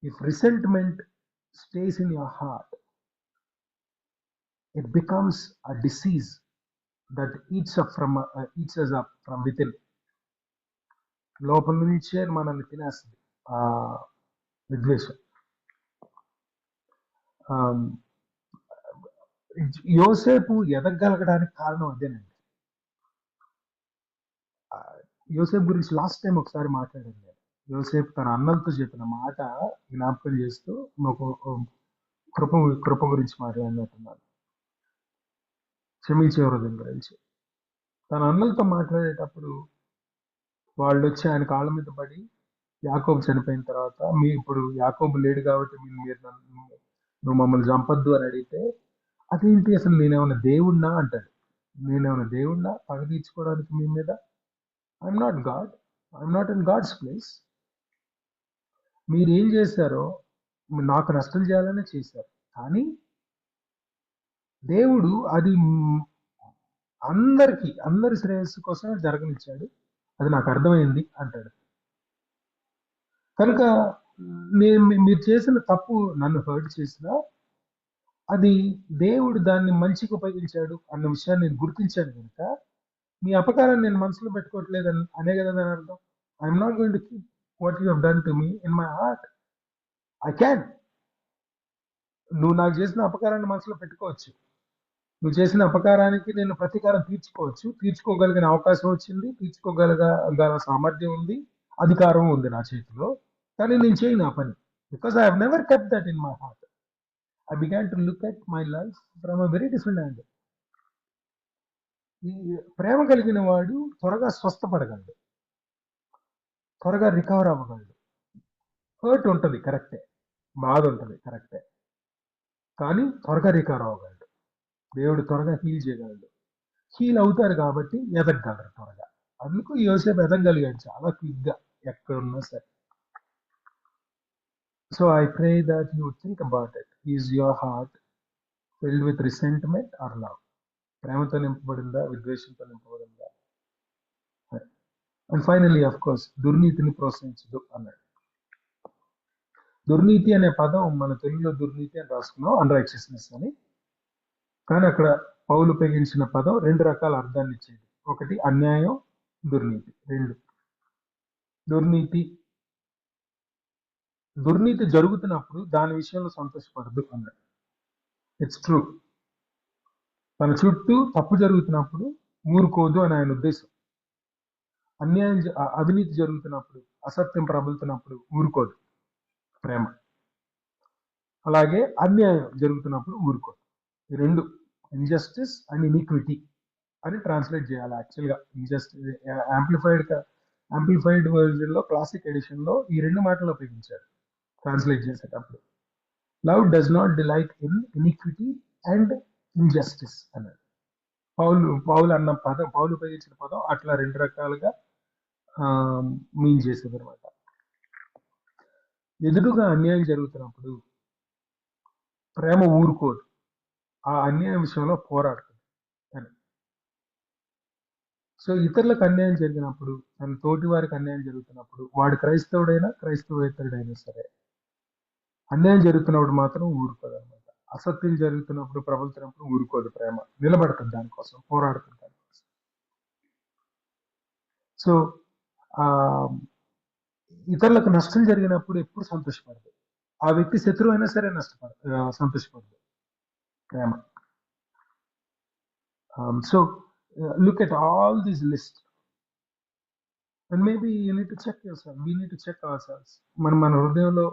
If resentment stays in your heart, it becomes a disease that eats us up from within. లోపల నుంచే మనల్ని తినేస్తుంది ఆ విద్వేషం. యోసేపు ఎదగలగడానికి కారణం అదేనండి. యోసేపు గురించి లాస్ట్ టైం ఒకసారి మాట్లాడాను నేను. యోసేపు తన అన్నలతో చెప్పిన మాట జ్ఞాపకం చేస్తూ కృప గురించి మాట్లాడినట్టున్నాను, క్షమించే హృదయం గురించి. తన అన్నలతో మాట్లాడేటప్పుడు వాళ్ళు వచ్చి ఆయన కాళ్ళ మీద పడి, యాకోబు చనిపోయిన తర్వాత ఇప్పుడు యాకోబు లేడు కాబట్టి నువ్వు మమ్మల్ని చంపద్దు అని అడిగితే, అదేంటి అసలు నేనేమన్నా దేవుణ్ణా అంటాడు. నేనేమన్నా దేవుణ్ణా పగ తీర్చుకోవడానికి మీ మీద? I'm not God, I'm not in God's place. మీరేం చేశారో నాకు నష్టం చేయాలనే చేశారు, కానీ దేవుడు అది అందరి శ్రేయస్సు కోసం జరగనిచ్చాడు, అది నాకు అర్థమైంది అంటాడు. కనుక మీరు చేసిన తప్పు నన్ను హర్ట్ చేసినా అది దేవుడు దాన్ని మంచిగా ఉపయోగించాడు అన్న విషయాన్ని నేను గుర్తించాను కనుక మీ అపకారాన్ని నేను మనసులో పెట్టుకోవట్లేదు అనే కదా దాని అర్థం. I'm not going to keep what you have done to me in my heart. I can. నువ్వు నాకు చేసిన అపకారాన్ని మనసులో పెట్టుకోవచ్చు, నువ్వు చేసిన అపకారానికి నేను ప్రతీకారం తీర్చుకోవచ్చు, తీర్చుకోగలిగిన అవకాశం వచ్చింది, తీర్చుకోగల సామర్థ్యం ఉంది, అధికారం ఉంది నా చేతిలో, కానీ నేను చేయను ఆ పని. Because I have never kept that in my heart. I began to look at my life from a very different angle. ఈ ప్రేమ కలిగిన వాడు త్వరగా స్వస్థపడగలడు, త్వరగా రికవర్ అవ్వగలడు. హర్ట్ ఉంటుంది కరెక్టే, బాధ ఉంటుంది కరెక్టే, కానీ త్వరగా రికవర్ అవ్వగలడు. దేవుడు త్వరగా హీల్ చేయగలడు. హీల్ అవుతారు కాబట్టి ఎదగలరు త్వరగా. అందుకు యోసేపు ఎదగలిగాడు చాలా క్విక్ గా ఎక్కడున్నా సరే. So I pray that you think about it. Is your heart filled with resentment or love? ప్రేమతో నింపబడిందా, విద్వేషంతో నింపబడిందా? అండ్ ఫైనలీ ఆఫ్ కోర్స్ దుర్నీతిని ప్రోత్సహించదు అన్నాడు. దుర్నీతి అనే పదం మన తెలుగులో దుర్నీతి అని రాసుకున్నాం, అన్రైచియస్నెస్ అని. కానీ అక్కడ పౌలు ఉపయోగించిన పదం రెండు రకాల అర్థాన్ని ఇచ్చేది. ఒకటి అన్యాయం, దుర్నీతి. రెండు దుర్నీతి జరుగుతున్నప్పుడు దాని విషయంలో సంతోషపడదు అన్నాడు. It's true. తన చుట్టూ తప్పు జరుగుతున్నప్పుడు ఊరుకోదు అని ఆయన ఉద్దేశం. అవినీతి జరుగుతున్నప్పుడు, అసత్యం ప్రబలుతున్నప్పుడు ఊరుకోదు ప్రేమ. అలాగే అన్యాయం జరుగుతున్నప్పుడు ఊరుకోదు. ఈ రెండు, ఇంజస్టిస్ అండ్ ఇనిక్విటీ అని ట్రాన్స్లేట్ చేయాలి. యాక్చువల్గా యాంప్లిఫైడ్ వర్జన్ లో, క్లాసిక్ ఎడిషన్ లో ఈ రెండు మాటలు ఉపయోగించారు ట్రాన్స్లేట్ చేసేటప్పుడు. Love does not delight in iniquity and injustice అన్నాడు. పౌలు అన్న పదం, పౌలు ఉపయోగించిన పదం అట్లా రెండు రకాలుగా మీన్ చేసేది అనమాట. ఎదురుగా అన్యాయం జరుగుతున్నప్పుడు ప్రేమ ఊరుకోదు, ఆ అన్యాయం విషయంలో పోరాడుతుంది అని. సో ఇతరులకు అన్యాయం జరిగినప్పుడు, తన తోటి వారికి అన్యాయం జరుగుతున్నప్పుడు, వాడు క్రైస్తవేతరుడైనా సరే, అన్యాయం జరుగుతున్నప్పుడు మాత్రం ఊరుకోదు అనమాట. అసత్యం జరుగుతున్నప్పుడు, ప్రబలుతున్నప్పుడు ఊరుకోదు ప్రేమ, నిలబడుతుంది దానికోసం, పోరాడుతుంది దానికోసం. సో ఆ ఇతరులకు నష్టం జరిగినప్పుడు ఎప్పుడు సంతోషపడదు. ఆ వ్యక్తి శత్రువు అయినా సరే సంతోషపడదు ప్రేమ. So look at all this list and maybe you need to check your self, we need to check our selfs. మన హృదయంలో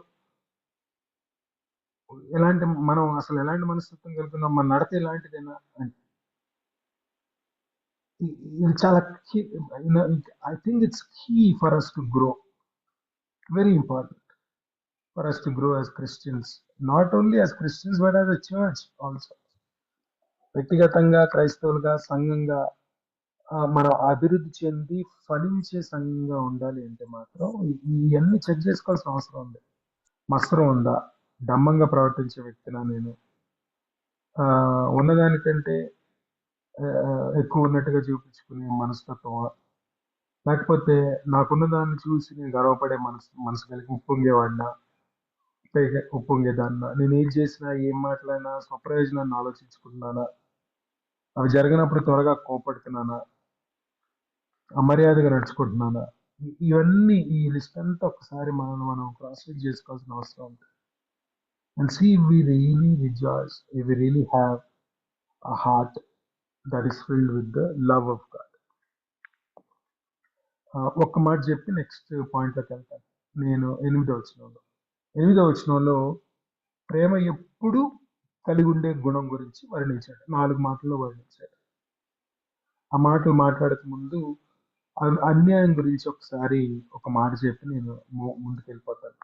మనం అసలు ఎలాంటి మనస్తత్వం కలుగుతున్నాం, మన నడత ఎలాంటిదైనా అని. ఇది చాలా I think it's key for us to grow, very important for us to grow as Christians, not only as Christians but as a church also. వ్యక్తిగతంగా, క్రైస్తవులుగా, సంఘంగా మనం అభివృద్ధి చెంది ఫలించే సంఘంగా ఉండాలి అంటే మాత్రం ఇవన్నీ చెక్ చేసుకోవాల్సిన అవసరం ఉంది. మత్సరం ఉందా, డంబంగా ప్రవర్తించే వ్యక్తినా నేను, ఉన్నదానికంటే ఎక్కువ ఉన్నట్టుగా చూపించుకునే మనస్తత్వం, లేకపోతే నాకున్న దాన్ని చూసి నేను గర్వపడే మనసు కలిగి ఉప్పొంగేవాడినా, ఉప్పొంగేదాన్నా, నేను ఏం చేసినా, ఏం మాట్లాడినా స్వప్రయోజనాన్ని ఆలోచించుకుంటున్నానా, అవి జరిగినప్పుడు త్వరగా కోపడుతున్నానా, అమర్యాదగా నడుచుకుంటున్నానా, ఇవన్నీ ఈ లిస్ట్ అంతా ఒకసారి మనం క్రాస్ చెక్ చేసుకోవాల్సిన అవసరం ఉంది. And see if we really rejoice, if we really have a heart that is filled with the love of God. ఒక్క మాట చెప్పి నెక్స్ట్ పాయింట్లోకి వెళ్తాను. నేను 8వ వచనంలో ప్రేమ ఎప్పుడు కలిగి ఉండే గుణం గురించి వర్ణించాడు. 4 మాటల్లో వర్ణించాడు. ఆ మాటలు మాట్లాడక ముందు అన్యాయం గురించి ఒకసారి ఒక మాట చెప్పి నేను ముందుకు వెళ్ళిపోతాను.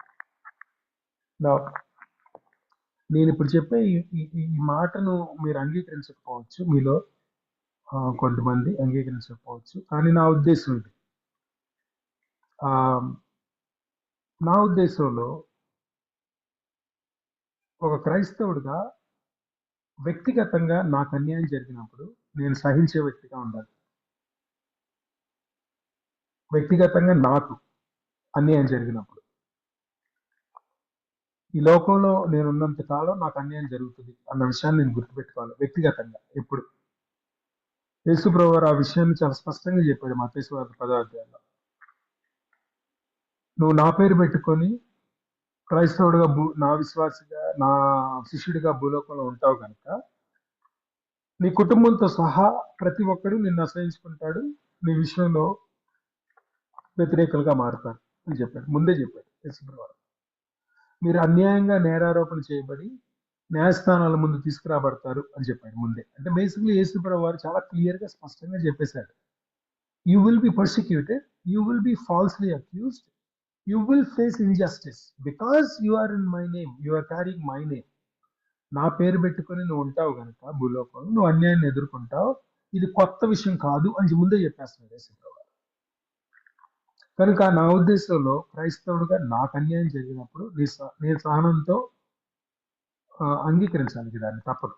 నేను ఇప్పుడు చెప్పే ఈ మాటను మీరు అంగీకరించకపోవచ్చు, మీలో కొంతమంది అంగీకరించకపోవచ్చు, కానీ నా ఉద్దేశం ఇది. నా ఉద్దేశంలో ఒక క్రైస్తవుడిగా వ్యక్తిగతంగా నాకు అన్యాయం జరిగినప్పుడు నేను సహించే వ్యక్తిగా ఉండాలి. వ్యక్తిగతంగా నాకు అన్యాయం జరిగినప్పుడు, ఈ లోకంలో నేనున్నంత కాలం నాకు అన్యాయం జరుగుతుంది అన్న విషయాన్ని నేను గుర్తుపెట్టుకోవాలి వ్యక్తిగతంగా. ఎప్పుడు యేసు ప్రభువు ఆ విషయాన్ని చాలా స్పష్టంగా చెప్పాడు మత్తయి సువార్త 10వ అధ్యాయంలో. నువ్వు నా పేరు పెట్టుకొని క్రైస్తవుడిగా, నా విశ్వాసిగా, నా శిష్యుడిగా భూలోకంలో ఉంటావు కనుక నీ కుటుంబంతో సహా ప్రతి ఒక్కడు నిన్ను అసహించుకుంటాడు, నీ విషయంలో వ్యతిరేకులుగా మారుతారు అని చెప్పాడు. ముందే చెప్పాడు యేసుప్రభువారు. మీరు అన్యాయంగా నేరారోపణ చేయబడి న్యాయస్థానాల ముందు తీసుకురాబడతారు అని చెప్పాడు ముందే. అంటే బేసిక్లీ యేసుప్రభువారు చాలా క్లియర్ గా స్పష్టంగా చెప్పేశాడు. You will be persecuted, you will be falsely accused, you will face injustice because you are in my name, you are carrying my name. నా పేరు పెట్టుకొని నువ్వు ఉంటావు కనుక భూలోకంలో నువ్వు అన్యాయాన్ని ఎదుర్కొంటావు. ఇది కొత్త విషయం కాదు అని ముందే చెప్పేస్తున్నాడు యేసుప్రభువారు. కనుక నా ఉద్దేశంలో క్రైస్తవుడిగా నాకు అన్యాయం జరిగినప్పుడు నేను సహనంతో అంగీకరించాలి, దాన్ని తప్పదు.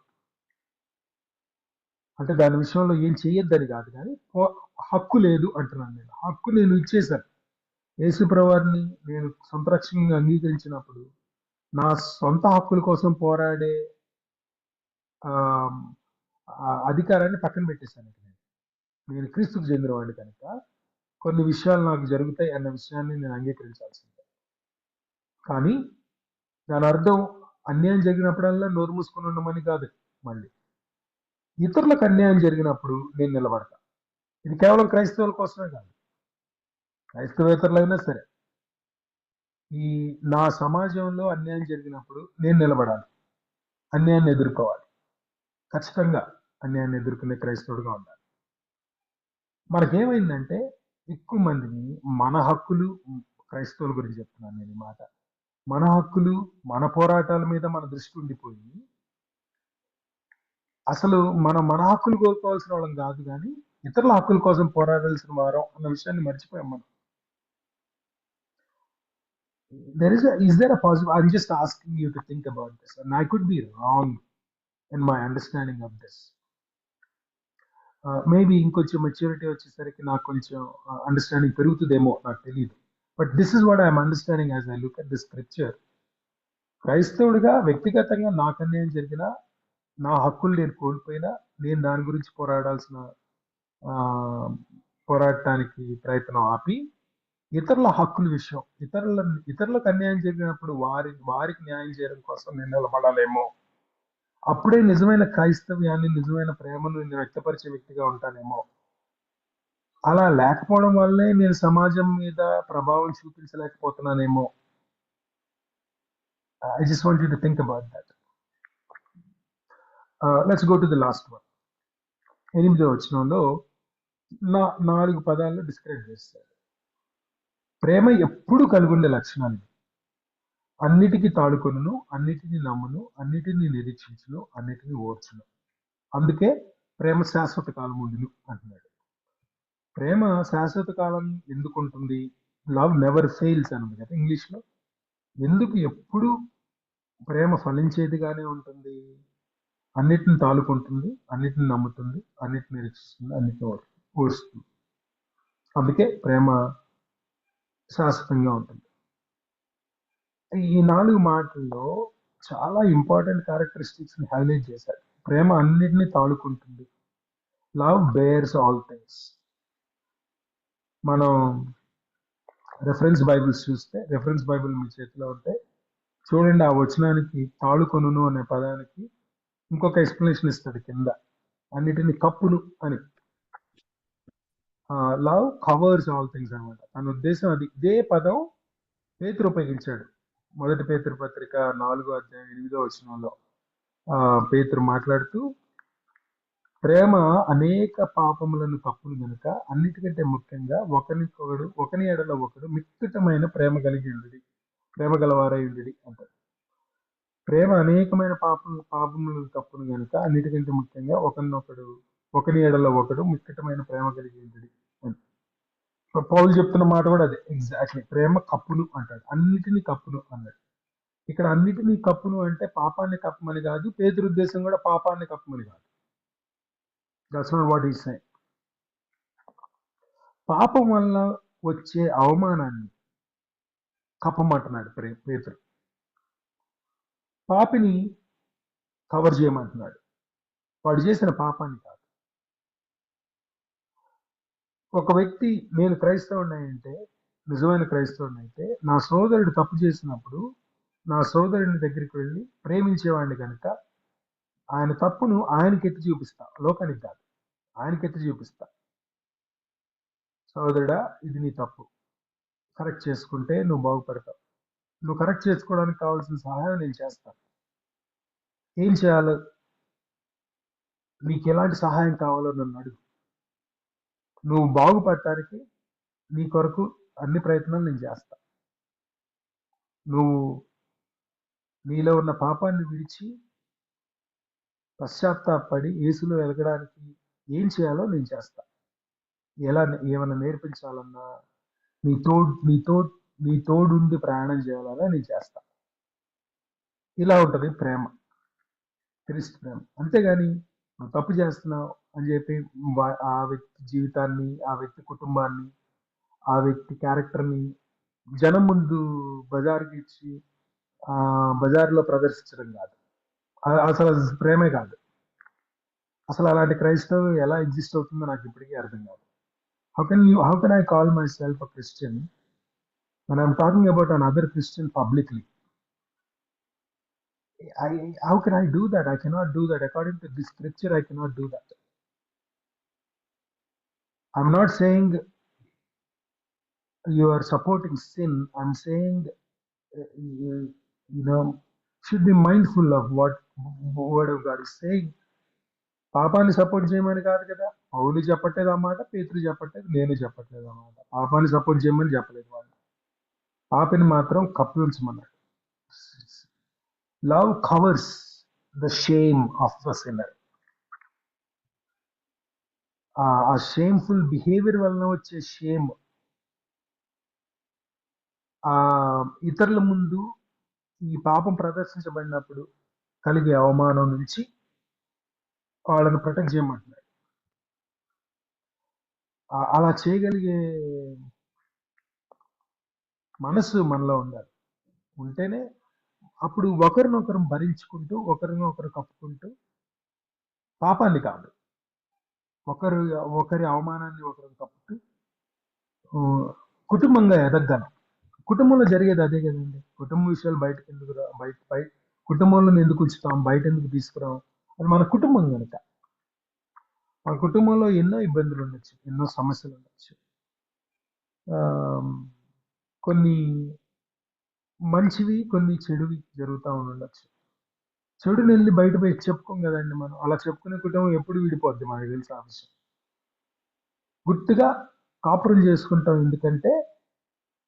అంటే దాని విషయంలో ఏం చేయొద్దని కాదు, కానీ హక్కు లేదు అంటున్నాను. నేను హక్కు నేను ఇచ్చేశాను. యేసుప్రభువారిని నేను సొంత రక్షణగా అంగీకరించినప్పుడు నా సొంత హక్కుల కోసం పోరాడే అధికారాన్ని పక్కన పెట్టేశాను. నేను క్రీస్తుకు చెందినవాడిని కనుక కొన్ని విషయాలు నాకు జరుగుతాయి అన్న విషయాన్ని నేను అంగీకరించాల్సిందే. కానీ దాని అర్థం అన్యాయం జరిగినప్పుడల్లా నోరు మూసుకొని ఉండమని కాదు. మళ్ళీ ఇతరులకు అన్యాయం జరిగినప్పుడు నేను నిలబడతా. ఇది కేవలం క్రైస్తవుల కోసమే కాదు, క్రైస్తవేతరులైనా సరే ఈ నా సమాజంలో అన్యాయం జరిగినప్పుడు నేను నిలబడాలి, అన్యాయాన్ని ఎదుర్కోవాలి. ఖచ్చితంగా అన్యాయాన్ని ఎదుర్కొనే క్రైస్తవుడుగా ఉండాలి. మనకేమైందంటే ఎక్కువ మందిని మన హక్కులు, క్రైస్తవుల గురించి చెప్తున్నాను నేను ఈ మాట, మన హక్కులు మన పోరాటాల మీద మన దృష్టి ఉండిపోయి అసలు మన హక్కులు కోరుకోవాల్సిన వాళ్ళం కాదు, కానీ ఇతరుల హక్కుల కోసం పోరాడాల్సిన వారం అన్న విషయాన్ని మర్చిపోయాం మనం. Is there a possible? I'm just asking you to think about this, and I could be wrong in my understanding of this. Maybe ఇంకొంచెం మెచ్యూరిటీ వచ్చేసరికి నాకు కొంచెం అండర్స్టాండింగ్ పెరుగుతుందేమో, నాకు తెలియదు. But this is what I'm understanding as I look at this scripture. క్రైస్తవుడిగా వ్యక్తిగతంగా నాకు అన్యాయం జరిగినా, నా హక్కులు నేను కోల్పోయినా, నేను దాని గురించి పోరాడటానికి ప్రయత్నం ఆపి ఇతరుల హక్కుల విషయం, ఇతరులకు అన్యాయం జరిగినప్పుడు వారికి న్యాయం చేయడం కోసం నేను నిలబడాలేమో. అప్పుడే నిజమైన క్రైస్తవ్యాన్ని, నిజమైన ప్రేమను నేను వ్యక్తపరిచే వ్యక్తిగా ఉంటానేమో. అలా లేకపోవడం వల్లే నేను సమాజం మీద ప్రభావం చూపించలేకపోతున్నానేమో. I just want you to think about that. Let's go to the last one. 8వ వచనంలో 4 పదాల్లో డిస్క్రైబ్ చేస్తారు. ప్రేమ ఎప్పుడు కలిగి ఉండే లక్షణాలు: అన్నిటికీ తాడుకొనును, అన్నిటినీ నమ్మును, అన్నిటినీ నిరీక్షించును, అన్నిటినీ ఓర్చును. అందుకే ప్రేమ శాశ్వత కాలం ఉండును అంటున్నాడు. ప్రేమ శాశ్వత కాలం ఎందుకు ఉంటుంది? లవ్ నెవర్ ఫెయిల్స్ అని ఉంది కదా ఇంగ్లీష్లో. ఎందుకు ఎప్పుడు ప్రేమ ఫలించేదిగానే ఉంటుంది? అన్నిటిని తాలుకుంటుంది, అన్నిటిని నమ్ముతుంది, అన్నిటిని నిరీక్షిస్తుంది, అన్నిటిని ఓర్చుతుంది. అందుకే ప్రేమ శాశ్వతంగా ఉంటుంది. ఈ 4 మాటల్లో చాలా ఇంపార్టెంట్ క్యారెక్టరిస్టిక్స్ ని హైలైట్ చేశారు. ప్రేమ అన్నిటినీ తాలుకుంటుంది. Love bears all things. మనం రెఫరెన్స్ బైబిల్స్ చూస్తే, రెఫరెన్స్ బైబిల్ మీ చేతిలో ఉంటే చూడండి, ఆ వచనానికి తాళుకొనును అనే పదానికి ఇంకొక ఎక్స్ప్లెనేషన్ ఇస్తాడు కింద, అన్నిటిని కప్పును అని. లవ్ కవర్స్ ఆల్ థింగ్స్ అనమాట. తన ఉద్దేశం అది. ఇదే పదం పేతురు ఉపయోగించాడు. 1 పేతురు పత్రిక 4వ అధ్యాయం 8వ వచనంలో పేతురు మాట్లాడుతూ, ప్రేమ అనేక పాపములను కప్పును గనుక అన్నిటికంటే ముఖ్యంగా ఒకని ఎడల ఒకడు మిక్కుటమైన ప్రేమ గలవారై ఉండుడి అంటారు. ప్రేమ అనేకమైన పాపములను కప్పును గనుక అన్నిటికంటే ముఖ్యంగా ఒకని ఎడల ఒకడు మిక్కుటమైన ప్రేమ కలిగి ఉండుడి అని. పౌలు చెప్తున్న మాట కూడా అదే ఎగ్జాక్ట్లీ. ప్రేమ కప్పును అంటాడు, అన్నిటినీ కప్పును అన్నాడు. ఇక్కడ అన్నిటినీ కప్పును అంటే పాపాన్ని కప్పమని కాదు, పేతురు ఉద్దేశం కూడా పాపాన్ని కప్పమని కాదు. That's not what he saying. పాపం వల్ల వచ్చే అవమానాన్ని కప్పమంటున్నాడు పేతురు. పాపిని కవర్ చేయమంటున్నాడు, వాడు చేసిన పాపాన్ని కాదు. ఒక వ్యక్తి నేను క్రైస్తవుడిని అంటే, నిజమైన క్రైస్తవుడిని అయితే, నా సోదరుడు తప్పు చేసినప్పుడు నా సోదరుని దగ్గరికి వెళ్ళి ప్రేమించేవాడిని కనుక ఆయన తప్పును ఆయనకి ఎత్తి చూపిస్తా, లోకానికి కాదు, ఆయనకి ఎత్తి చూపిస్తా. సోదరుడా, ఇది నీ తప్పు, కరెక్ట్ చేసుకుంటే నువ్వు బాగుపడతావు. నువ్వు కరెక్ట్ చేసుకోవడానికి కావాల్సిన సహాయం నేను చేస్తాను. ఏం చేయాలో, నీకు ఎలాంటి సహాయం కావాలో నన్ను అడుగు. నువ్వు బాగుపడటానికి నీ కొరకు అన్ని ప్రయత్నాలు నేను చేస్తా. నువ్వు నీలో ఉన్న పాపాన్ని విడిచి పశ్చాత్తాపడి యేసులో వెలగడానికి ఏం చేయాలో నేను చేస్తా. ఏమైనా నేర్పించాలన్నా, నీ తోడుండి ప్రయాణం చేయాలన్నా నేను చేస్తా. ఇలా ఉంటుంది ప్రేమ, క్రీస్తు ప్రేమ. అంతేగాని నువ్వు తప్పు చేస్తున్నావు అని చెప్పి ఆ వ్యక్తి జీవితాన్ని, ఆ వ్యక్తి కుటుంబాన్ని, ఆ వ్యక్తి క్యారెక్టర్ని జనం ముందు బజార్కి ఇచ్చి బజార్లో ప్రదర్శించడం కాదు. అసలు ప్రేమే కాదు. అసలు అలాంటి క్రైస్తవం ఎలా ఎగ్జిస్ట్ అవుతుందో నాకు ఇప్పటికీ అర్థం కాదు. How can I call myself a Christian when I'm talking about another Christian publicly? How can I do that? I cannot do that. According to this scripture, I cannot do that. I'm not saying you are supporting sin. I'm saying, should be mindful of what word of God is saying. పాపాన్ని support చేయమని కాదు కదా. పౌలు చెప్పట్లేదు అన్నమాట, పేతురు చెప్పట్లేదు, నేను చెప్పట్లేదు అన్నమాట. పాపాన్ని సపోర్ట్ చేయమని చెప్పలేదు వాళ్ళు. పాపిని మాత్రం కప్పి ఉంచమన్నాడు. Love covers the shame of the sinner. ఆ షేమ్ఫుల్ బిహేవియర్ వలన వచ్చే షేమ్, ఆ ఇతరుల ముందు ఈ పాపం ప్రదర్శించబడినప్పుడు కలిగే అవమానం నుంచి వాళ్ళని ప్రొటెక్ట్ చేయమంటున్నాడు. అలా చేయగలిగే మనసు మనలో ఉండాలి. ఉంటేనే అప్పుడు ఒకరినొకరు భరించుకుంటూ, ఒకరినొకరు కప్పుకుంటూ, పాపాన్ని కాదు, ఒకరి అవమానాన్ని ఒకరు కప్పుతూ కుటుంబంగా ఎదగలం. కుటుంబంలో జరిగేది అదే కదండి. కుటుంబ విషయాలు బయటకు ఎందుకు బయట కుటుంబంలో ఎందుకు ఉంచుతాం, బయట ఎందుకు తీసుకురాం? అది మన కుటుంబం కనుక. మన కుటుంబంలో ఎన్నో ఇబ్బందులు ఉండొచ్చు, ఎన్నో సమస్యలు ఉండొచ్చు, కొన్ని మంచివి, కొన్ని చెడువి జరుగుతూ ఉండొచ్చు. చెడుని వెళ్ళి బయట పోయి చెప్పుకోం కదండి మనం. అలా చెప్పుకునే కుటుంబం ఎప్పుడు విడిపోద్ది మనకు తెలిసి ఆ విషయం. గుర్తుగా కాపురం చేసుకుంటాం, ఎందుకంటే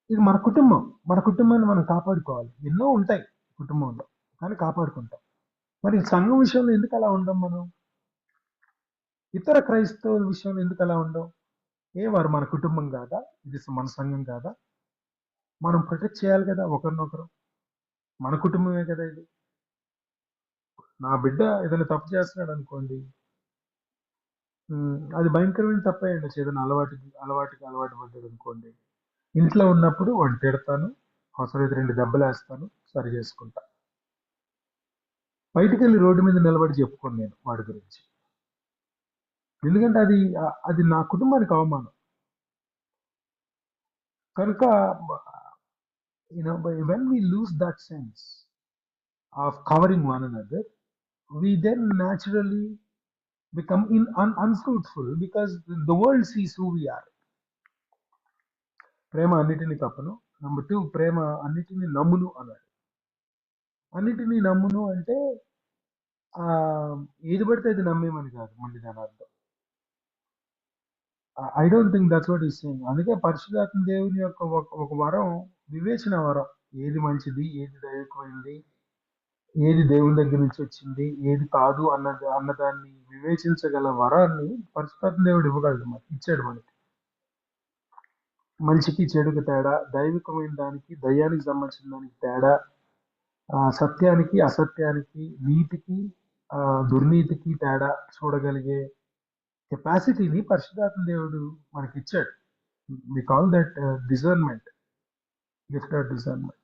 ఇది మన కుటుంబం. మన కుటుంబాన్ని మనం కాపాడుకోవాలి. ఎన్నో ఉంటాయి కుటుంబంలో, కానీ కాపాడుకుంటాం. మరి సంఘం విషయంలో ఎందుకు అలా ఉండం మనం? ఇతర క్రైస్తవుల విషయంలో ఎందుకు అలా ఉండం? వారు మన కుటుంబం కాదా? ఇది మన సంఘం కాదా? మనం ప్రొటెక్ట్ చేయాలి కదా ఒకరినొకరు. మన కుటుంబమే కదా ఇది. నా బిడ్డ ఏదైనా తప్పు చేస్తున్నాడు అనుకోండి, అది భయంకరమైన తప్పే ఉండొచ్చు. ఏదైనా అలవాటు పడ్డాడు అనుకోండి, ఇంట్లో ఉన్నప్పుడు వాడిని తిడతాను, అవసరమైతే 2 దెబ్బలు వేస్తాను, సరి చేసుకుంటా. బయటికి వెళ్ళి రోడ్డు మీద నిలబడి చెప్పుకోను నేను వాడి గురించి. ఎందుకంటే అది నా కుటుంబానికి అవమానం. కనుక when we lose that sense of covering one another, we then naturally become unfruitful, because the world sees who we are. ప్రేమ అన్నిటినీ కప్పను. నెంబర్ 2, ప్రేమ అన్నిటినీ నమ్మును అన్నాడు. అన్నిటినీ నమ్మును అంటే ఏది పడితే అది నమ్మేమని కాదు, మళ్ళీ దాని అర్థం. I don't think that's what is saying. అందుకే పరిశుద్ధాత్మ దేవుని యొక్క ఒక వరం, వివేచన వరం. ఏది మంచిది, ఏది దైవికమైనది, ఏది దేవుని దగ్గర నుంచి వచ్చింది, ఏది కాదు అన్నదాన్ని వివేచించగల వరాన్ని పరిశుద్ధాత్మ దేవుడు ఇవ్వగలడు, ఇచ్చాడు మనకి. మంచికి చెడుకు తేడా, దైవికమైన దానికి దయ్యానికి సంబంధించిన దానికి తేడా, సత్యానికి అసత్యానికి, నీతికి దుర్నీతికి తేడా చూడగలిగే కెపాసిటీని పరిశుద్ధాత్మ దేవుడు మనకి ఇచ్చాడు. We call that discernment, gift of discernment.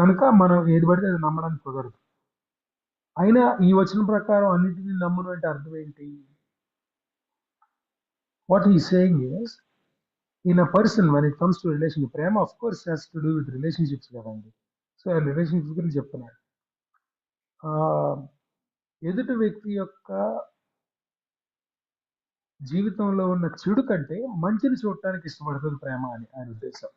కనుక మనం ఏది పడితే అది నమ్మడానికి కుదరదు. అయినా ఈ వచనం ప్రకారం అన్నిటినీ నమ్మును అంటే అర్థం ఏంటి? What he saying is, in a person, when it comes to relationship, Prema of course has to do with relationships కదండి. సో రిలేషన్షిప్స్ గురించి చెప్తున్నాడు. ఆ, ఎదుటి వ్యక్తి యొక్క జీవితంలో ఉన్న చెడు కంటే మంచిని చూడటానికి ఇష్టపడుతుంది ప్రేమ అని ఆయన ఉద్దేశం.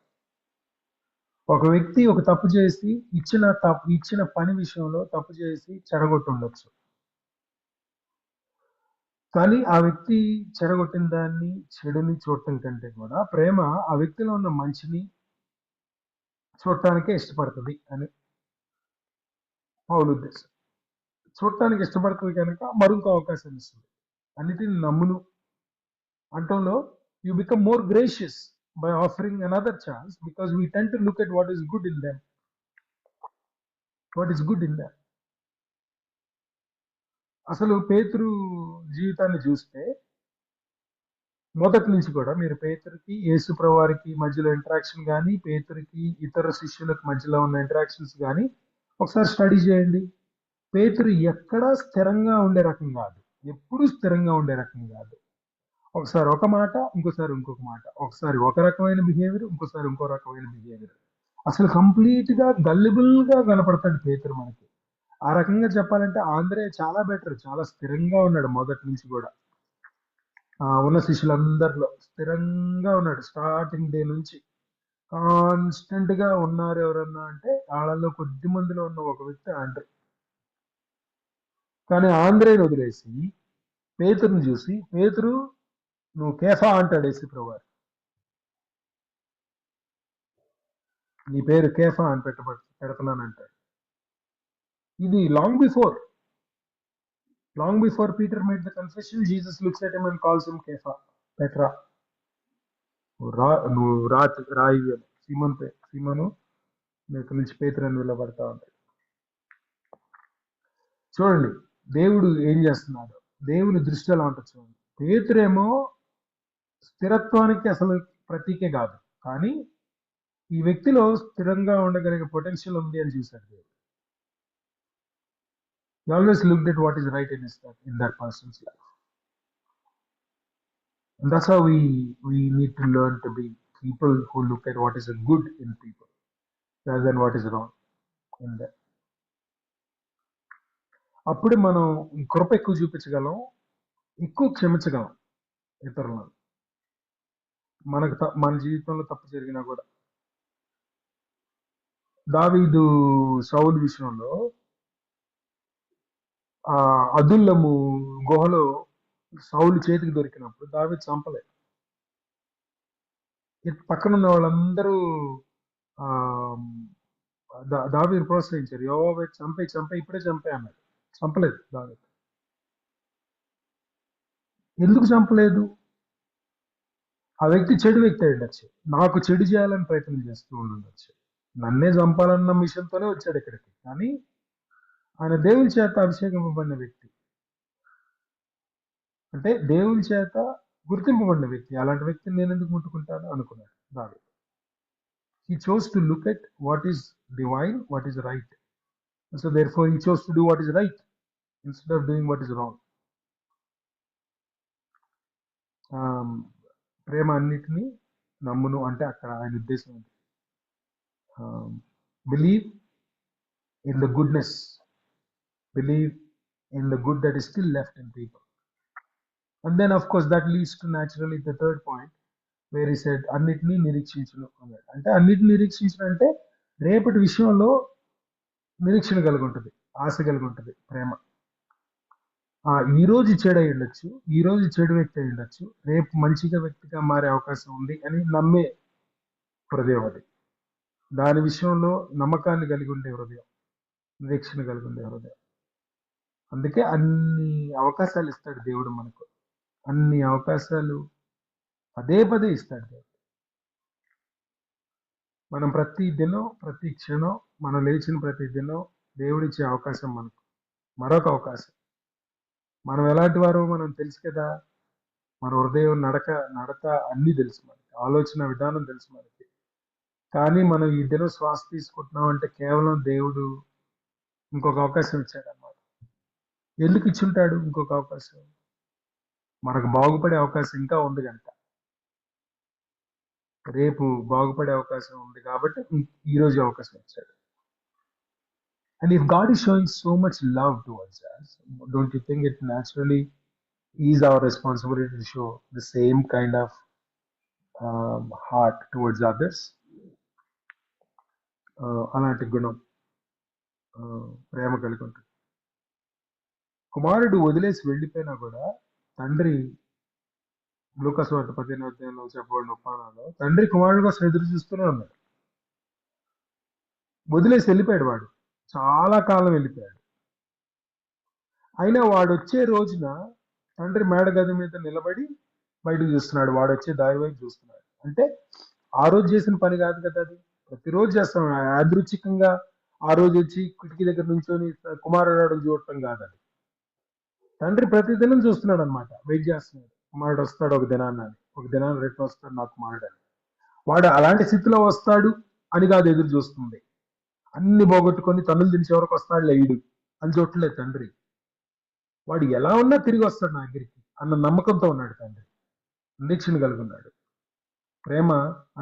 ఒక వ్యక్తి ఒక తప్పు చేసి ఇచ్చిన పని విషయంలో తప్పు చేసి చెడగొట్టుండొచ్చు, కానీ ఆ వ్యక్తి చెడగొట్టిన దాన్ని చెడుని చూడటం కంటే కూడా ప్రేమ ఆ వ్యక్తిలో ఉన్న మంచిని చూడటానికే ఇష్టపడుతుంది అని పౌలు ఉద్దేశం. చూడటానికి ఇష్టపడుతుంది కనుక మరొక అవకాశం ఇస్తుంది. అన్నిటిని నమ్మును అంటంలో you become more gracious by offering another chance, because we tend to look at what is good in them. అసలు పేతురు జీవితాన్ని చూస్తే మొదటి నుంచి కూడా మీరు పేతురుకి యేసు ప్రభువారికి మధ్యలో ఇంటరాక్షన్ కానీ, పేతురుకి ఇతర శిష్యులకు మధ్యలో ఉన్న ఇంటరాక్షన్స్ కానీ ఒకసారి స్టడీ చేయండి. పేతురు ఎక్కడా స్థిరంగా ఉండే రకం కాదు, ఎప్పుడూ స్థిరంగా ఉండే రకం కాదు. ఒకసారి ఒక మాట, ఇంకోసారి ఇంకొక మాట, ఒకసారి ఒక రకమైన బిహేవియర్, ఇంకోసారి ఇంకో రకమైన బిహేవియర్. అసలు కంప్లీట్ గా గల్లిబుల్ గా కనపడతాడు పేతురు మనకి. ఆ రకంగా చెప్పాలంటే ఆంధ్రే చాలా బెటర్, చాలా స్థిరంగా ఉన్నాడు మొదటి నుంచి కూడా. ఉన్న శిష్యులందరిలో స్థిరంగా ఉన్నాడు. స్టార్టింగ్ డే నుంచి కాన్స్టెంట్ గా ఉన్నారు ఎవరన్నా అంటే వాళ్ళలో కొద్ది మందిలో ఉన్న ఒక వ్యక్తి ఆంధ్రే. కానీ ఆంధ్రేని వదిలేసి పేతురుని చూసి పేతురు నువ్వు కేఫా అంటాడు యేసు ప్రభువారు. నీ పేరు కేఫా అని పెడుతున్నాను అంటాడు. ఇది long before Peter made the confession, Jesus looks at him and calls him Kepha, Petra. నువ్వు రాయి అని సీమోను నీకు నుంచి పేతురు అని పిలవబడతా ఉంటాడు. చూడండి దేవుడు ఏం చేస్తున్నాడు, దేవుని దృష్టి ఎలా ఉంటుంది చూడండి. పేతురేమో స్థిరత్వానికి అసలు ప్రతీకే కాదు, కానీ ఈ వ్యక్తిలో స్థిరంగా ఉండగలిగే పొటెన్షియల్ ఉంది అని చూశాడు దేవుడు. He always looked at what is right in that person's life. And that's how we need to learn to be people who look at what is good in people rather than what is wrong in them. అప్పుడు మనం కృప ఎక్కువ చూపించగలం, ఎక్కువ క్షమించగలం ఇతరులను. మన జీవితంలో తప్పు జరిగినా కూడా. దావీదు సౌలు విషయంలో అదుల్లము గుహలో సౌలు చేతికి దొరికినప్పుడు దావీదు చంపలేదు. పక్కన ఉన్న వాళ్ళందరూ దావీదు ప్రోత్సహించారు, యోవాబు చంపే ఇప్పుడే చంపే అన్నాడు. చంపలేదు దావీదు. ఎందుకు చంపలేదు? ఆ వ్యక్తి చెడు వ్యక్తి అయి ఉండొచ్చు, నాకు చెడు చేయాలని ప్రయత్నం చేస్తూ ఉండొచ్చు, నన్నే చంపాలన్న మిషన్తోనే వచ్చాడు ఇక్కడికి. కానీ ఆయన దేవుని చేత అభిషేకింపబడిన వ్యక్తి, అంటే దేవుని చేత గుర్తింపబడిన వ్యక్తి. అలాంటి వ్యక్తిని నేను ఎందుకు ముట్టుకుంటాను అనుకున్నాడు దావీదు. He chose to look at what is divine, what is right. So therefore he chose to do what is right instead of doing what is wrong. ప్రేమ అన్నిటినీ నమ్మును అంటే అక్కడ ఆయన ఉద్దేశం ఉంది. Believe in the goodness, believe in the good that is still left in people. And then of course that leads to naturally the third point where he said అన్నిటినీ నిరీక్షించును అన్నాడు. అంటే అన్నిటిని నిరీక్షించడం అంటే రేపటి విషయంలో నిరీక్షణ కలిగి ఉంటుంది, ఆశ కలిగి ఉంటుంది ప్రేమ. ఈ రోజు చెడు అయి ఉండొచ్చు, ఈ రోజు చెడు వ్యక్తి అయి ఉండొచ్చు, రేపు మంచిగా వ్యక్తిగా మారే అవకాశం ఉంది అని నమ్మే హృదయం అది. దాని విషయంలో నమ్మకాన్ని కలిగి ఉండే హృదయం, నిరీక్షణ కలిగి ఉండే హృదయం. అందుకే అన్ని అవకాశాలు ఇస్తాడు దేవుడు మనకు, అన్ని అవకాశాలు పదే ఇస్తాడు దేవుడు. మనం ప్రతి దినం, ప్రతి క్షణం, మనం లేచిన ప్రతి దినం దేవుడిచ్చే అవకాశం మనకు, మరొక అవకాశం. మనం ఎలాంటి వారో మనం తెలుసు కదా, మన హృదయం నడత అన్నీ తెలుసు మనకి, ఆలోచన విధానం తెలుసు మనకి. కానీ మనం ఈ దినం శ్వాస తీసుకుంటున్నాం అంటే కేవలం దేవుడు ఇంకొక అవకాశం ఇచ్చాడు అన్నమాట. ఎందుకు ఇచ్చుంటాడు ఇంకొక అవకాశం? మనకు బాగుపడే అవకాశం ఇంకా ఉంది కనుక, రేపు బాగుపడే అవకాశం ఉంది కాబట్టి ఈరోజు అవకాశం ఇచ్చాడు. And if God is showing so much love towards us, don't you think it naturally is our responsibility to show the same kind of heart towards others? అలాంటి గుణం ప్రేమ కలిగి ఉంటుంది. కుమారుడు వదిలేసి వెళ్ళిపోయినా కూడా తండ్రి, లూకాసు వార్త 15వ అధ్యాయంలో చెప్పబడిన ఉపమానంలో తండ్రి కుమారుడు కోసం ఎదురు చూస్తూనే ఉన్నాడు. వదిలేసి వెళ్ళిపోయాడు, వాడు చాలా కాలం వెళ్ళిపోయాడు. అయినా వాడు వచ్చే రోజున తండ్రి మేడ గది మీద నిలబడి బయటకు చూస్తున్నాడు, వాడు వచ్చే దారి వైపు చూస్తున్నాడు. అంటే ఆ రోజు చేసిన పని కాదు కదా అది, ప్రతిరోజు చేస్తాం. యాదృచ్ఛికంగా ఆ రోజు వచ్చి కిటికీ దగ్గర నుంచొని కుమారుడు చూడటం కాదు అది. తండ్రి ప్రతిదినం చూస్తున్నాడు అనమాట, వెయిట్ చేస్తున్నాడు. కుమారుడు వస్తాడు ఒక దినాన్ని, ఒక దినాన్ని రేపు వస్తాడు నా కుమారుడు అని. వాడు అలాంటి స్థితిలో వస్తాడు అని కాదు ఎదురు చూస్తుంది. అన్ని పోగొట్టుకొని తనులు తిని చివరికి వస్తాడు లేడు అని చూడలేదు తండ్రి. వాడు ఎలా ఉన్నా తిరిగి వస్తాడు నా దగ్గరికి అన్న నమ్మకంతో ఉన్నాడు తండ్రి. నిరీక్షణ కలిగి ఉన్నాడు. ప్రేమ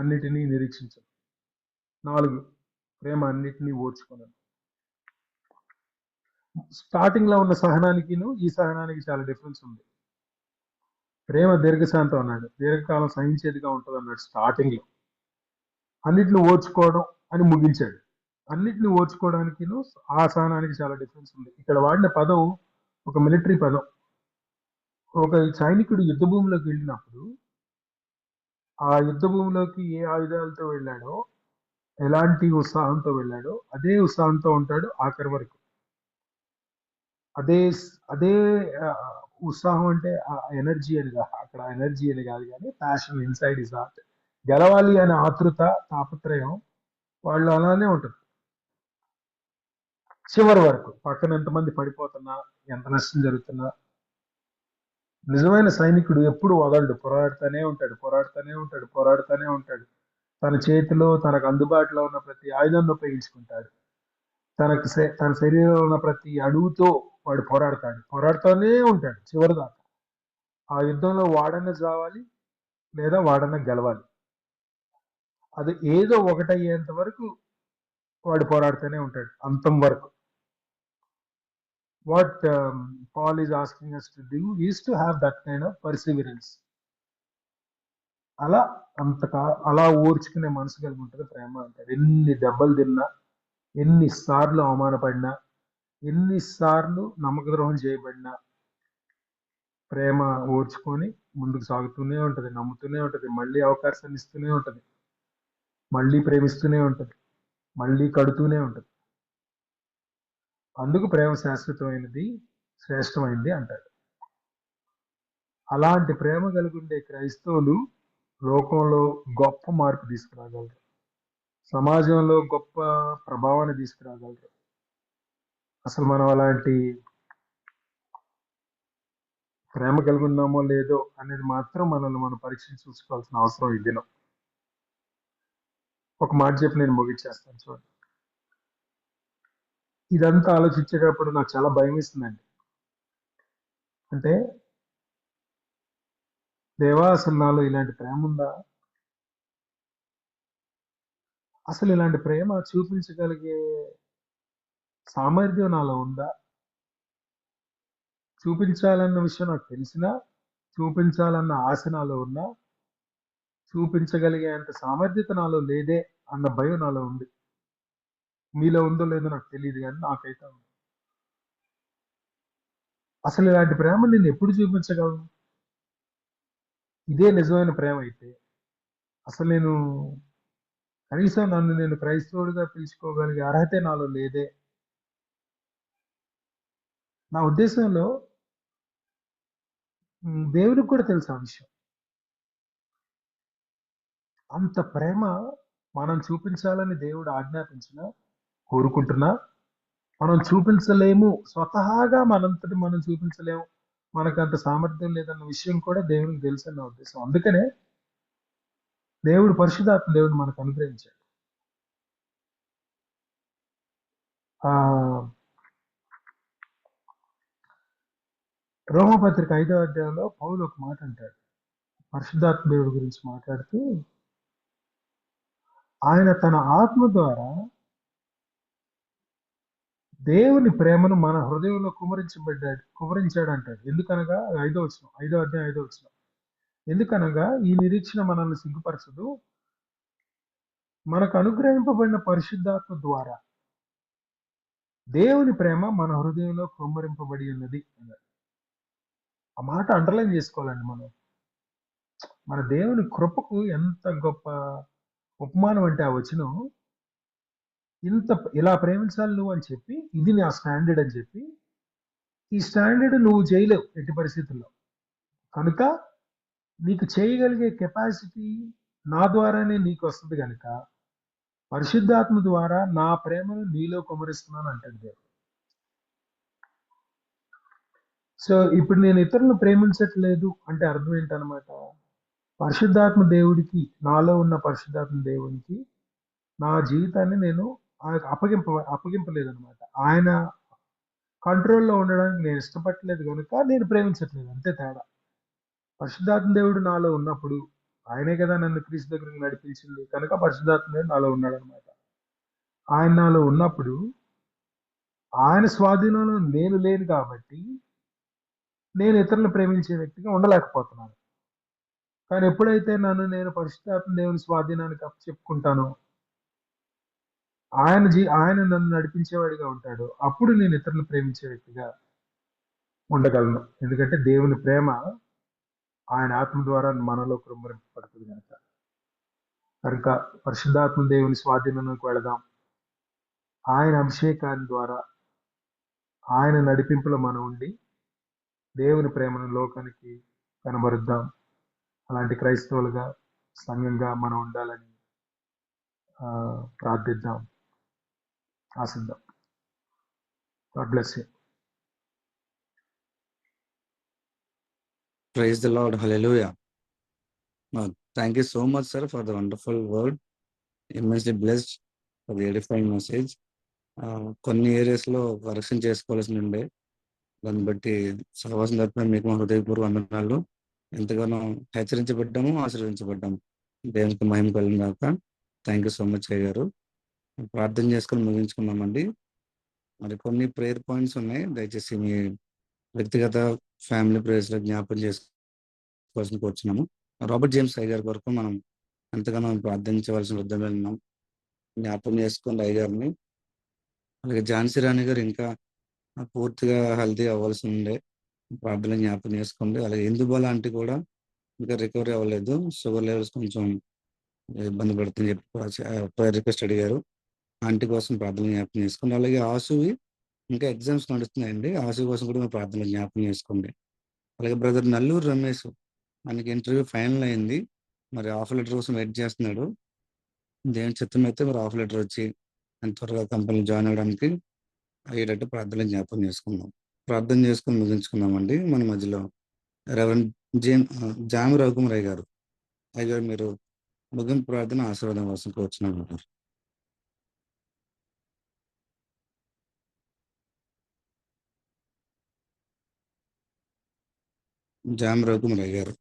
అన్నిటినీ నిరీక్షించదు. 4, ప్రేమ అన్నిటినీ ఓర్చుకున్నాను. స్టార్టింగ్ లో ఉన్న సహనానికిను ఈ సహనానికి చాలా డిఫరెన్స్ ఉంది. ప్రేమ దీర్ఘశాంతం అన్నాడు, దీర్ఘకాలం సహించేదిగా ఉంటుంది అన్నాడు స్టార్టింగ్ లో. అన్నిటిని ఓర్చుకోవడం అని ముగించాడు. అన్నిటిని ఓర్చుకోవడానికి ఆ సహనానికి చాలా డిఫరెన్స్ ఉంది. ఇక్కడ వాడిన పదం ఒక మిలిటరీ పదం. ఒక సైనికుడు యుద్ధ భూమిలోకి వెళ్ళినప్పుడు ఆ యుద్ధ భూమిలోకి ఏ ఆయుధాలతో వెళ్ళాడో, ఎలాంటి ఉత్సాహంతో వెళ్ళాడో అదే ఉత్సాహంతో ఉంటాడు ఆఖరి వరకు. అదే అదే ఉత్సాహం అంటే ఎనర్జీ అని కాదు, అక్కడ ఎనర్జీ అని కాదు కానీ ప్యాషన్, ఇన్సైడ్ ఇస్ హార్ట్. గెలవాలి అనే ఆతృత, తాపత్రయం వాళ్ళు అలానే ఉంటుంది చివరి వరకు. పక్కన ఎంతమంది పడిపోతున్నా, ఎంత నష్టం జరుగుతున్నా నిజమైన సైనికుడు ఎప్పుడు వదలడు, పోరాడుతూనే ఉంటాడు, పోరాడుతూనే ఉంటాడు, పోరాడుతూనే ఉంటాడు. తన చేతిలో తనకు అందుబాటులో ఉన్న ప్రతి ఆయుధాన్ని ఉపయోగించుకుంటాడు. తన శరీరంలో ఉన్న ప్రతి అడుగుతో వాడు పోరాడతాడు, పోరాడుతూనే ఉంటాడు చివరి దాకా. ఆ యుద్ధంలో వాడన్నా చావాలి లేదా వాడన్నా గెలవాలి, అది ఏదో ఒకటయ్యేంత వరకు వాడు పోరాడుతూనే ఉంటాడు అంతం వరకు. What Paul is asking us to do is to have that kind of perseverance. అలా ఓర్చుకునే మనసు కలిగి ఉంటుంది ప్రేమ అంటే. ఎన్ని దెబ్బలు తిన్నా, ఎన్నిసార్లు అవమానపడినా, ఎన్నిసార్లు నమ్మకద్రోహం చేయబడినా ప్రేమ ఓర్చుకొని ముందుకు సాగుతూనే ఉంటుంది, నమ్ముతూనే ఉంటుంది, మళ్ళీ అవకాశాన్ని ఇస్తూనే ఉంటుంది, మళ్ళీ ప్రేమిస్తూనే ఉంటుంది, మళ్ళీ కడుతూనే ఉంటుంది. అందుకు ప్రేమ శాశ్వతమైనది, శ్రేష్టమైనది అంటాడు. అలాంటి ప్రేమ కలిగి ఉండే క్రైస్తవులు లోకంలో గొప్ప మార్పు తీసుకురాగలరు, సమాజంలో గొప్ప ప్రభావాన్ని తీసుకురాగలరు. అసలు మనం అలాంటి ప్రేమ కలిగి ఉన్నామో లేదో అనేది మాత్రం మనల్ని మనం పరీక్షించి చూసుకోవాల్సిన అవసరం ఈ దినం. ఒక మాట చెప్పి నేను ముగించేస్తాను. చూడండి, ఇదంతా ఆలోచించేటప్పుడు నాకు చాలా భయం ఇస్తుందండి. అంటే దేవా, అసలు నాలో ఇలాంటి ప్రేమ ఉందా? అసలు ఇలాంటి ప్రేమ చూపించగలిగే సామర్థ్యం నాలో ఉందా? చూపించాలన్న విషయం నాకు తెలిసినా, చూపించాలన్న ఆశ నాలో ఉన్నా, చూపించగలిగే అంత సామర్థ్యత నాలో లేదే అన్న భయం నాలో ఉంది. మీలో ఉందో లేదో నాకు తెలియదు కానీ నాకైతే ఉంది. అసలు ఇలాంటి ప్రేమ నేను ఎప్పుడు చూపించగలను? ఇదే నిజమైన ప్రేమ అయితే అసలు నేను కనీసం నన్ను నేను క్రైస్తవుడిగా పిలుచుకోగలిగే అర్హతే నాలో లేదే. నా ఉద్దేశంలో దేవుడికి కూడా తెలుసు ఆ విషయం. అంత ప్రేమ మనం చూపించాలని దేవుడు ఆజ్ఞాపించినా, కోరుకుంటున్నా మనం చూపించలేము. స్వతహాగా మనంతటి మనం చూపించలేము, మనకు అంత సామర్థ్యం లేదన్న విషయం కూడా దేవునికి తెలుసు అన్న ఉద్దేశం. అందుకనే దేవుడు పరిశుద్ధాత్మ దేవుడు మనకు అనుగ్రహించాడు. రోమపత్రిక 5వ అధ్యాయంలో పౌలు ఒక మాట అంటాడు, పరిశుద్ధాత్మ దేవుడి గురించి మాట్లాడుతూ, ఆయన తన ఆత్మ ద్వారా దేవుని ప్రేమను మన హృదయంలో కుమరించాడు అంటాడు. ఎందుకనగా 5వ వచనం, 5వ అధ్యాయం 5వ వచనం. ఎందుకనగా ఈ నిరీక్షణ మనల్ని సిగ్గుపరచదు, మనకు అనుగ్రహింపబడిన పరిశుద్ధాత్మ ద్వారా దేవుని ప్రేమ మన హృదయంలో కుమ్మరింపబడి ఉన్నది అన్నాడు. ఆ మాట అండర్లైన్ చేసుకోవాలండి మనం. మన దేవుని కృపకు ఎంత గొప్ప ఉపమానం అంటే ఆ వచనం. ఇలా ప్రేమించాలి నువ్వు అని చెప్పి, ఇది నా స్టాండర్డ్ అని చెప్పి, ఈ స్టాండర్డ్ నువ్వు చేయలేవు ఎట్టి పరిస్థితుల్లో. కనుక నీకు చేయగలిగే కెపాసిటీ నా ద్వారానే నీకు వస్తుంది కనుక పరిశుద్ధాత్మ ద్వారా నా ప్రేమను నీలో కుమరిస్తున్నాను అంటాడు దేవుడు. సో ఇప్పుడు నేను ఇతరులను ప్రేమించట్లేదు అంటే అర్థం ఏంటనమాట? పరిశుద్ధాత్మ దేవుడికి, నాలో ఉన్న పరిశుద్ధాత్మ దేవునికి నా జీవితాన్ని నేను అప్పగింపలేదు అనమాట. ఆయన కంట్రోల్లో ఉండడానికి నేను ఇష్టపడలేదు కనుక నేను ప్రేమించట్లేదు, అంతే తేడా. పరిశుద్ధాత్మ దేవుడు నాలో ఉన్నప్పుడు, ఆయనే కదా నన్ను క్రీస్తు దగ్గరికి నడిపించింది కనుక పరిశుద్ధాత్మ దేవుడు నాలో ఉన్నాడు అనమాట. ఆయన నాలో ఉన్నప్పుడు ఆయన స్వాధీనంలో నేను లేను కాబట్టి నేను ఇతరులను ప్రేమించే వ్యక్తిగా ఉండలేకపోతున్నాను. కానీ ఎప్పుడైతే నేను పరిశుద్ధాత్మ దేవుని స్వాధీనానికి చెప్పుకుంటానో, ఆయన నన్ను నడిపించేవాడిగా ఉంటాడు, అప్పుడు నేను ఇతరులను ప్రేమించే వ్యక్తిగా ఉండగలను. ఎందుకంటే దేవుని ప్రేమ ఆయన ఆత్మ ద్వారా మనలో కుమ్మరింపబడుతుంది కనుక పరిశుద్ధాత్మ దేవుని స్వాధీనంలోకి వెళదాం. ఆయన అభిషేకాన్ని ద్వారా, ఆయన నడిపింపులో మనం ఉండి దేవుని ప్రేమను లోకానికి కనబరుద్దాం. అలాంటి క్రైస్తవులుగా, సంఘంగా మనం ఉండాలని ప్రార్థిద్దాం, ఆశిద్దాం. God bless you. Praise the Lord. Hallelujah. Thank you so much, sir, for the wonderful word. Immensely blessed for the edifying message. కొన్ని ఏరియాస్లో కరెక్షన్ చేసుకోవాల్సి ఉండే, దాన్ని బట్టి సహవాసం తరపున మీకు మా హృదయపూర్వ వందనాలు. ఎంతగానో హెచ్చరించబడ్డాము, ఆశీర్వదించబడ్డాము. దేవునికి మహిమ కలిగిన దాకా. థ్యాంక్ యూ సో మచ్ అయ్య గారు. ప్రార్థన చేసుకొని ముగించుకున్నామండి. మరి కొన్ని ప్రేయర్ పాయింట్స్ ఉన్నాయి, దయచేసి మీ వ్యక్తిగత ఫ్యామిలీ ప్రేయర్స్లో జ్ఞాపకం చేసుకోవాల్సిన కూర్చున్నాము. రాబర్ట్ జేమ్స్ అయ్య గారి కొరకు మనం ఎంతగానో ప్రార్థించవలసిన వృద్ధంగా ఉన్నాం. జ్ఞాపకం చేసుకోండి అయ్య గారిని. అలాగే ఝాన్సీ రాణి గారు ఇంకా పూర్తిగా హెల్తీ అవ్వాల్సి ఉండే, ప్రార్థన జ్ఞాపకం చేసుకోండి. అలాగే ఇందుబాల ఆంటీ కూడా ఇంకా రికవరీ అవ్వలేదు, షుగర్ లెవెల్స్ కొంచెం ఇబ్బంది పడుతుంది చెప్పి రిక్వెస్ట్ అడిగారు. ఆంటీ కోసం ప్రార్థన జ్ఞాపకం చేసుకోండి. అలాగే ఆసువి ఇంకా ఎగ్జామ్స్ నడుస్తున్నాయండి, ఆసు కోసం కూడా మీరు ప్రార్థన జ్ఞాపకం చేసుకోండి. అలాగే బ్రదర్ నల్లూరు రమేష్, మనకి ఇంటర్వ్యూ ఫైనల్ అయింది, మరి ఆఫర్ లెటర్ కోసం వెయిట్ చేస్తున్నాడు. దేవుని చిత్తం అయితే మరి ఆఫర్ లెటర్ వచ్చి ఎంత త్వరగా కంపెనీలో జాయిన్ అవ్వడానికి అయ్యేటట్టు ప్రార్థన జ్ఞాపకం చేసుకుందాం. ప్రార్థన చేసుకుని ముగించుకుందామండి. మన మధ్యలో రెవరెండ్ జామి రఘుకుమారయ్య గారు, అయ్యారు మీరు ముగింపు ప్రార్థన ఆశీర్వాదం కోసం కూర్చున్నాం. జామి రఘుకుమారయ్య గారు,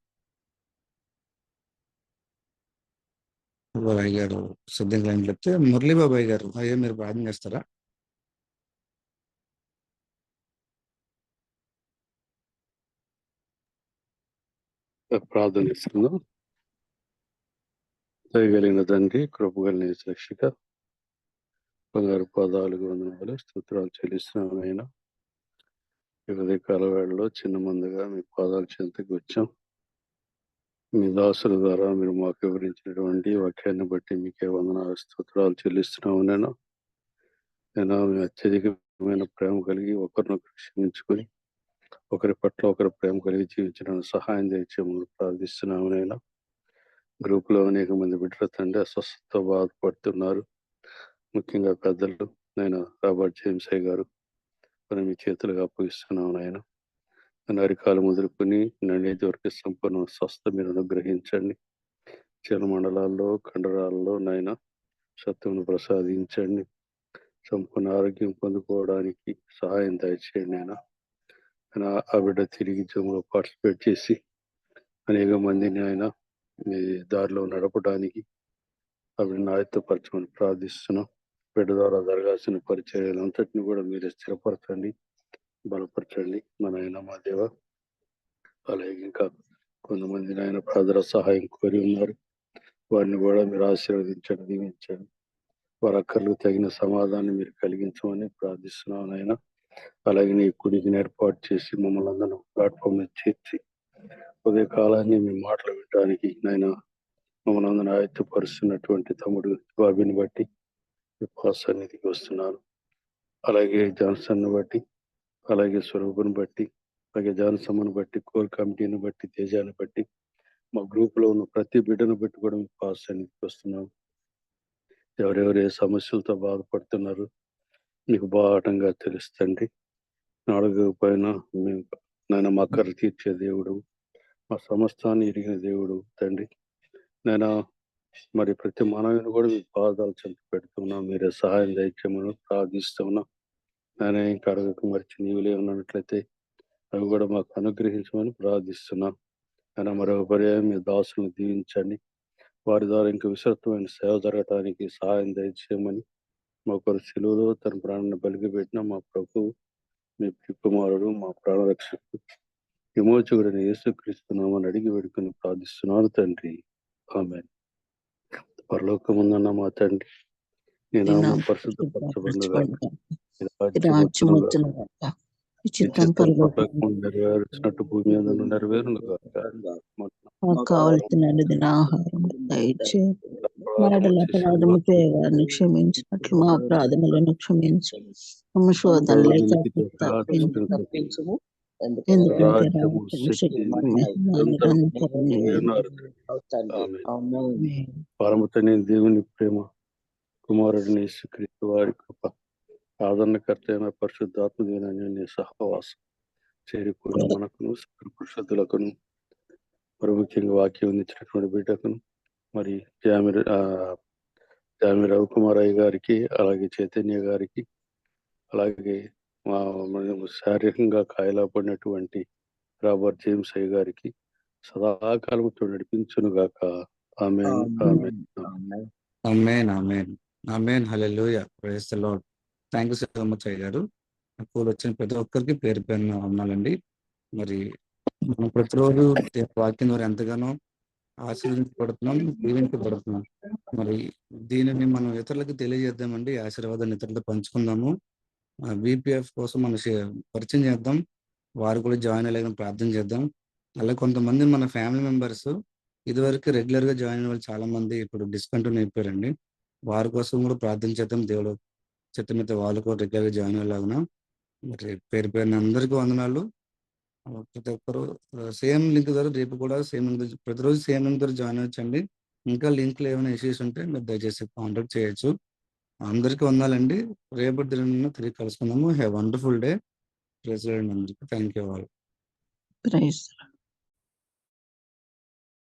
అయ్య గారు సిద్ధంగా లైన్ చెప్తే మురళీబాబాయ్ గారు, అయ్యా మీరు ప్రార్థన చేస్తారా? ప్రార్థన చేస్తున్నాం. దయగలిగిన తండ్రి, కృపగలిగిన రక్షక, బంగారు పాదాలకు వందనాలు, స్తోత్రాలు చెల్లిస్తున్నాం. అయినా ఈ ఉదయకాల వేళలో చిన్న మందుగా మీ పాదాల చెంతకు వచ్చాం. మీ దాసుల ద్వారా మీరు మాకు వివరించినటువంటి వాక్యాన్ని బట్టి మీకే వందనాలు, స్తోత్రాలు చెల్లిస్తున్నాము. నేను మీ అత్యధికమైన ప్రేమ కలిగి ఒకరినొకరు క్షమించుకొని ఒకరి పట్ల ఒకరి ప్రేమ కలిగి జీవించడానికి సహాయం చేయమని ప్రార్థిస్తున్నాము. నేను గ్రూప్లో అనేక మంది బిడ్డల తండ్రి అస్వస్థతతో బాధపడుతున్నారు, ముఖ్యంగా పెద్దలు. నేను రాబర్ట్ జేమ్స్ అయ్య గారు మరి మీ చేతులుగా అప్పగిస్తున్నాను. నేను అరికాలు మొదలుకొని నన్నేది వరకు సంపూర్ణ స్వస్థ మీరు అనుగ్రహించండి. చలమండలాల్లో, కండరాల్లో నాయన సత్యమును ప్రసాదించండి. సంపూర్ణ ఆరోగ్యం పొందుకోవడానికి సహాయం దయచేయండి. ఆయన ఆ బిడ్డ తిరిగి జమ్ములో పార్టిసిపేట్ చేసి అనేక మందిని ఆయన మీ దారిలో నడపడానికి అవి ఆయత్తపరచమని ప్రార్థిస్తున్నాం. బిడ్డ ద్వారా జరగాల్సిన పరిచర్యలంతటిని కూడా మీరు స్థిరపరచండి, బలపరచండి మన ఆయన మా దేవ. అలాగే ఇంకా కొంతమంది నాయన ప్రార్థన సహాయం కోరి ఉన్నారు, వారిని కూడా మీరు ఆశీర్వదించండి, దీవించండి. వారి అక్కర్లకు తగిన సమాధానం మీరు కలిగించమని ప్రార్థిస్తున్నాను నాయన. అలాగే నీ కుడికి ఏర్పాటు చేసి మమ్మల్ని అందరూ ప్లాట్ఫామ్ మీద చేర్చి ఉదయ కాలాన్ని మీ మాటలు వినడానికి నాయన మమ్మల్ని అందరూ ఆయత్తపరుస్తున్నటువంటి తమ్ముడు బాబీని బట్టి సన్నిధికి వస్తున్నాను. అలాగే జాన్సన్ బట్టి, అలాగే స్వరూపుని బట్టి, అలాగే జాన్సమ్మను బట్టి, కోర్ కమిటీని బట్టి, తేజాన్ని బట్టి, మా గ్రూప్ లో ఉన్న ప్రతి బిడ్డను బట్టి కూడా మీ సన్నిధికి వస్తున్నాం. ఎవరెవరు ఏ సమస్యలతో బాధపడుతున్నారు మీకు బాటంగా తెలుస్తండి. అడగకపోయినా మేము నాయన మా అక్కర్లు తీర్చే దేవుడు, మా సమస్తాన్ని ఎరిగిన దేవుడు తండ్రి. నేను మరి ప్రతి మానవుని కూడా మీ పాదాలు చెంత పెడుతున్నాం, మీరే సహాయం దయచేయమని ప్రార్థిస్తున్నా. నేను ఇంకా అడగక మరిచి నీవులే ఉన్నట్లయితే అవి కూడా మాకు అనుగ్రహించమని ప్రార్థిస్తున్నాం. ఆయన మరొక పర్యాయం మీ దాసులను దీవించండి, వారి ద్వారా ఇంకా విస్తృతమైన సేవ జరగటానికి సహాయం దయచేయమని ఒకరు సెలువులో తన ప్రాణాన్ని బలిగిపెట్టిన మా ప్రభు, మీ కుమారుడు, మా ప్రాణరక్షకుడు, విమోచకుడైన యేసుక్రీస్తున్నామని అడిగి వేడుకొని ప్రార్థిస్తున్నాను తండ్రి, ఆమేన్. పరలోకముందున్న మా తండ్రి, నీ నామం పరిశుద్ధపరచబడునుగాక, నీ రాజ్యం వచ్చునుగాక, నీ చిత్తం పరలోకమందు నెరవేర్చినట్టు భూమి మీద నెరవేరునుగాక. మాకు కావలసిన ఆహారం దయచేయండి, అపరాధము చేయవారిని క్షమించినట్లు మా అపరాధములను క్షమించు, మమ్మ శోధనలోకి తప్పించుము, ఎందుకంటే రాజ్యము, శక్తి, నిరంతరం నీవే. ఆమేన్. పరమతని దేవుని ప్రేమ, కుమారుడిని యేసుక్రీస్తు వారి కృప, ఆదరణకర్త అయిన పరిశుద్ధాత్మ దేవుని సహవాసం చేరుకున్న మనకును సకల పరిశుద్ధులకును, మరి ముఖ్యంగా వాక్యం అందించినటువంటి బిడ్డకును, మరి జామి రవికుమారయ్య గారికి, అలాగే చైతన్య గారికి, అలాగే శారీరకంగా కాయలా పడినటువంటి రాబర్ట్ జేమ్స్ అయ్య గారికి సదాకాలంతో నడిపించును గాక. Amen, amen. Amen, amen, amen. Hallelujah, praise the Lord. Thank you so much అయ్య గారు. పూలు వచ్చిన ప్రతి ఒక్కరికి పేరు పేరున వందనాలండి. మరి మనం ప్రతిరోజు వాక్యం ద్వారా ఎంతగానో ఆశీర్వదించబడుతున్నాం, దీవించబడుతున్నాం. మరి దీనిని మనం ఇతరులకు తెలియజేద్దామండి, ఆశీర్వాదాన్ని ఇతరులతో పంచుకుందాము. బీపీఎఫ్ కోసం మనం పరిచయం చేద్దాం, వారు కూడా జాయిన్ అయ్యేలాగా ప్రార్థన చేద్దాం. అలాగే కొంతమంది మన ఫ్యామిలీ మెంబర్స్ ఇదివరకు రెగ్యులర్ గా జాయిన్ అయిన వాళ్ళు చాలా మంది ఇప్పుడు డిస్కంటిన్యూ అయిపోయారండి. వారి కోసం కూడా ప్రార్థన చేద్దాం. దేవుడు చిత్తమైతే వాళ్ళు కూడా రెగ్యులర్ గా జాయిన్ అయ్యేలాగా. మరి పేరు పేరున అందరికీ వందనాలు. ప్రతి ఒక్కరు సేమ్ లింక్ ద్వారా రేపు కూడా సేమ్ లింక్, ప్రతిరోజు సేమ్ లింక్ ద్వారా జాయిన్ అవ్వచ్చండి. ఇంకా లింక్లు ఏమైనా ఇష్యూస్ ఉంటే మీరు దయచేసి కాంటాక్ట్ చేయొచ్చు. అందరికీ వందాలండి. రేపటి దిన తిరిగి కలుసుకుందాము. Have wonderful day. Praise Lord అందరికీ. Thank you all. ప్రైజ్